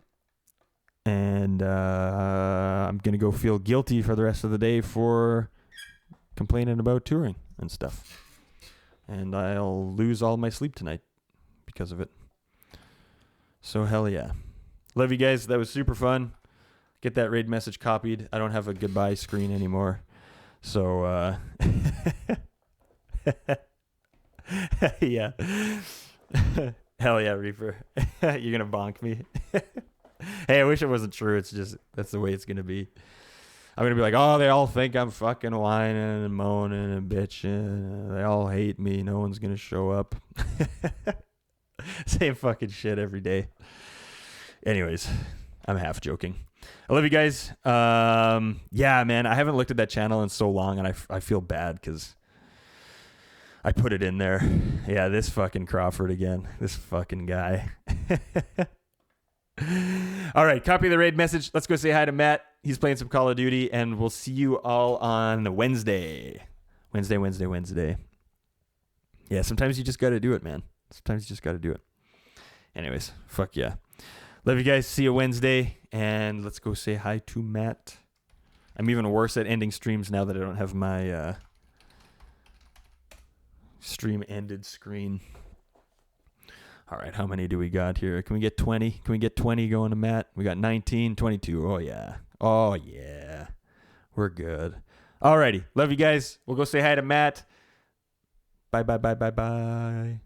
I'm going to go feel guilty for the rest of the day for complaining about touring and stuff. And I'll lose all my sleep tonight because of it. So hell yeah. Love you guys. That was super fun. Get that raid message copied. I don't have a goodbye screen anymore. So, yeah. Hell yeah, Reaper. You're going to bonk me. Hey, I wish it wasn't true. It's just, that's the way it's going to be. I'm going to be like, oh, they all think I'm fucking whining and moaning and bitching. They all hate me. No one's going to show up. Same fucking shit every day. Anyways, I'm half joking. I love you guys. Yeah, man, I haven't looked at that channel in so long, and I feel bad because I put it in there. Yeah, this fucking Crawford again. This fucking guy. All right, copy the raid message. Let's go say hi to Matt. He's playing some Call of Duty, and we'll see you all on Wednesday. Wednesday. Yeah, sometimes you just got to do it, man. Sometimes you just got to do it. Anyways, fuck yeah. Love you guys. See you Wednesday. And let's go say hi to Matt. I'm even worse at ending streams now that I don't have my stream ended screen. All right, how many do we got here? Can we get 20? Can we get 20 going to Matt? We got 19, 22. Oh, yeah. Oh, yeah. We're good. All righty. Love you guys. We'll go say hi to Matt. Bye, bye, bye, bye, bye.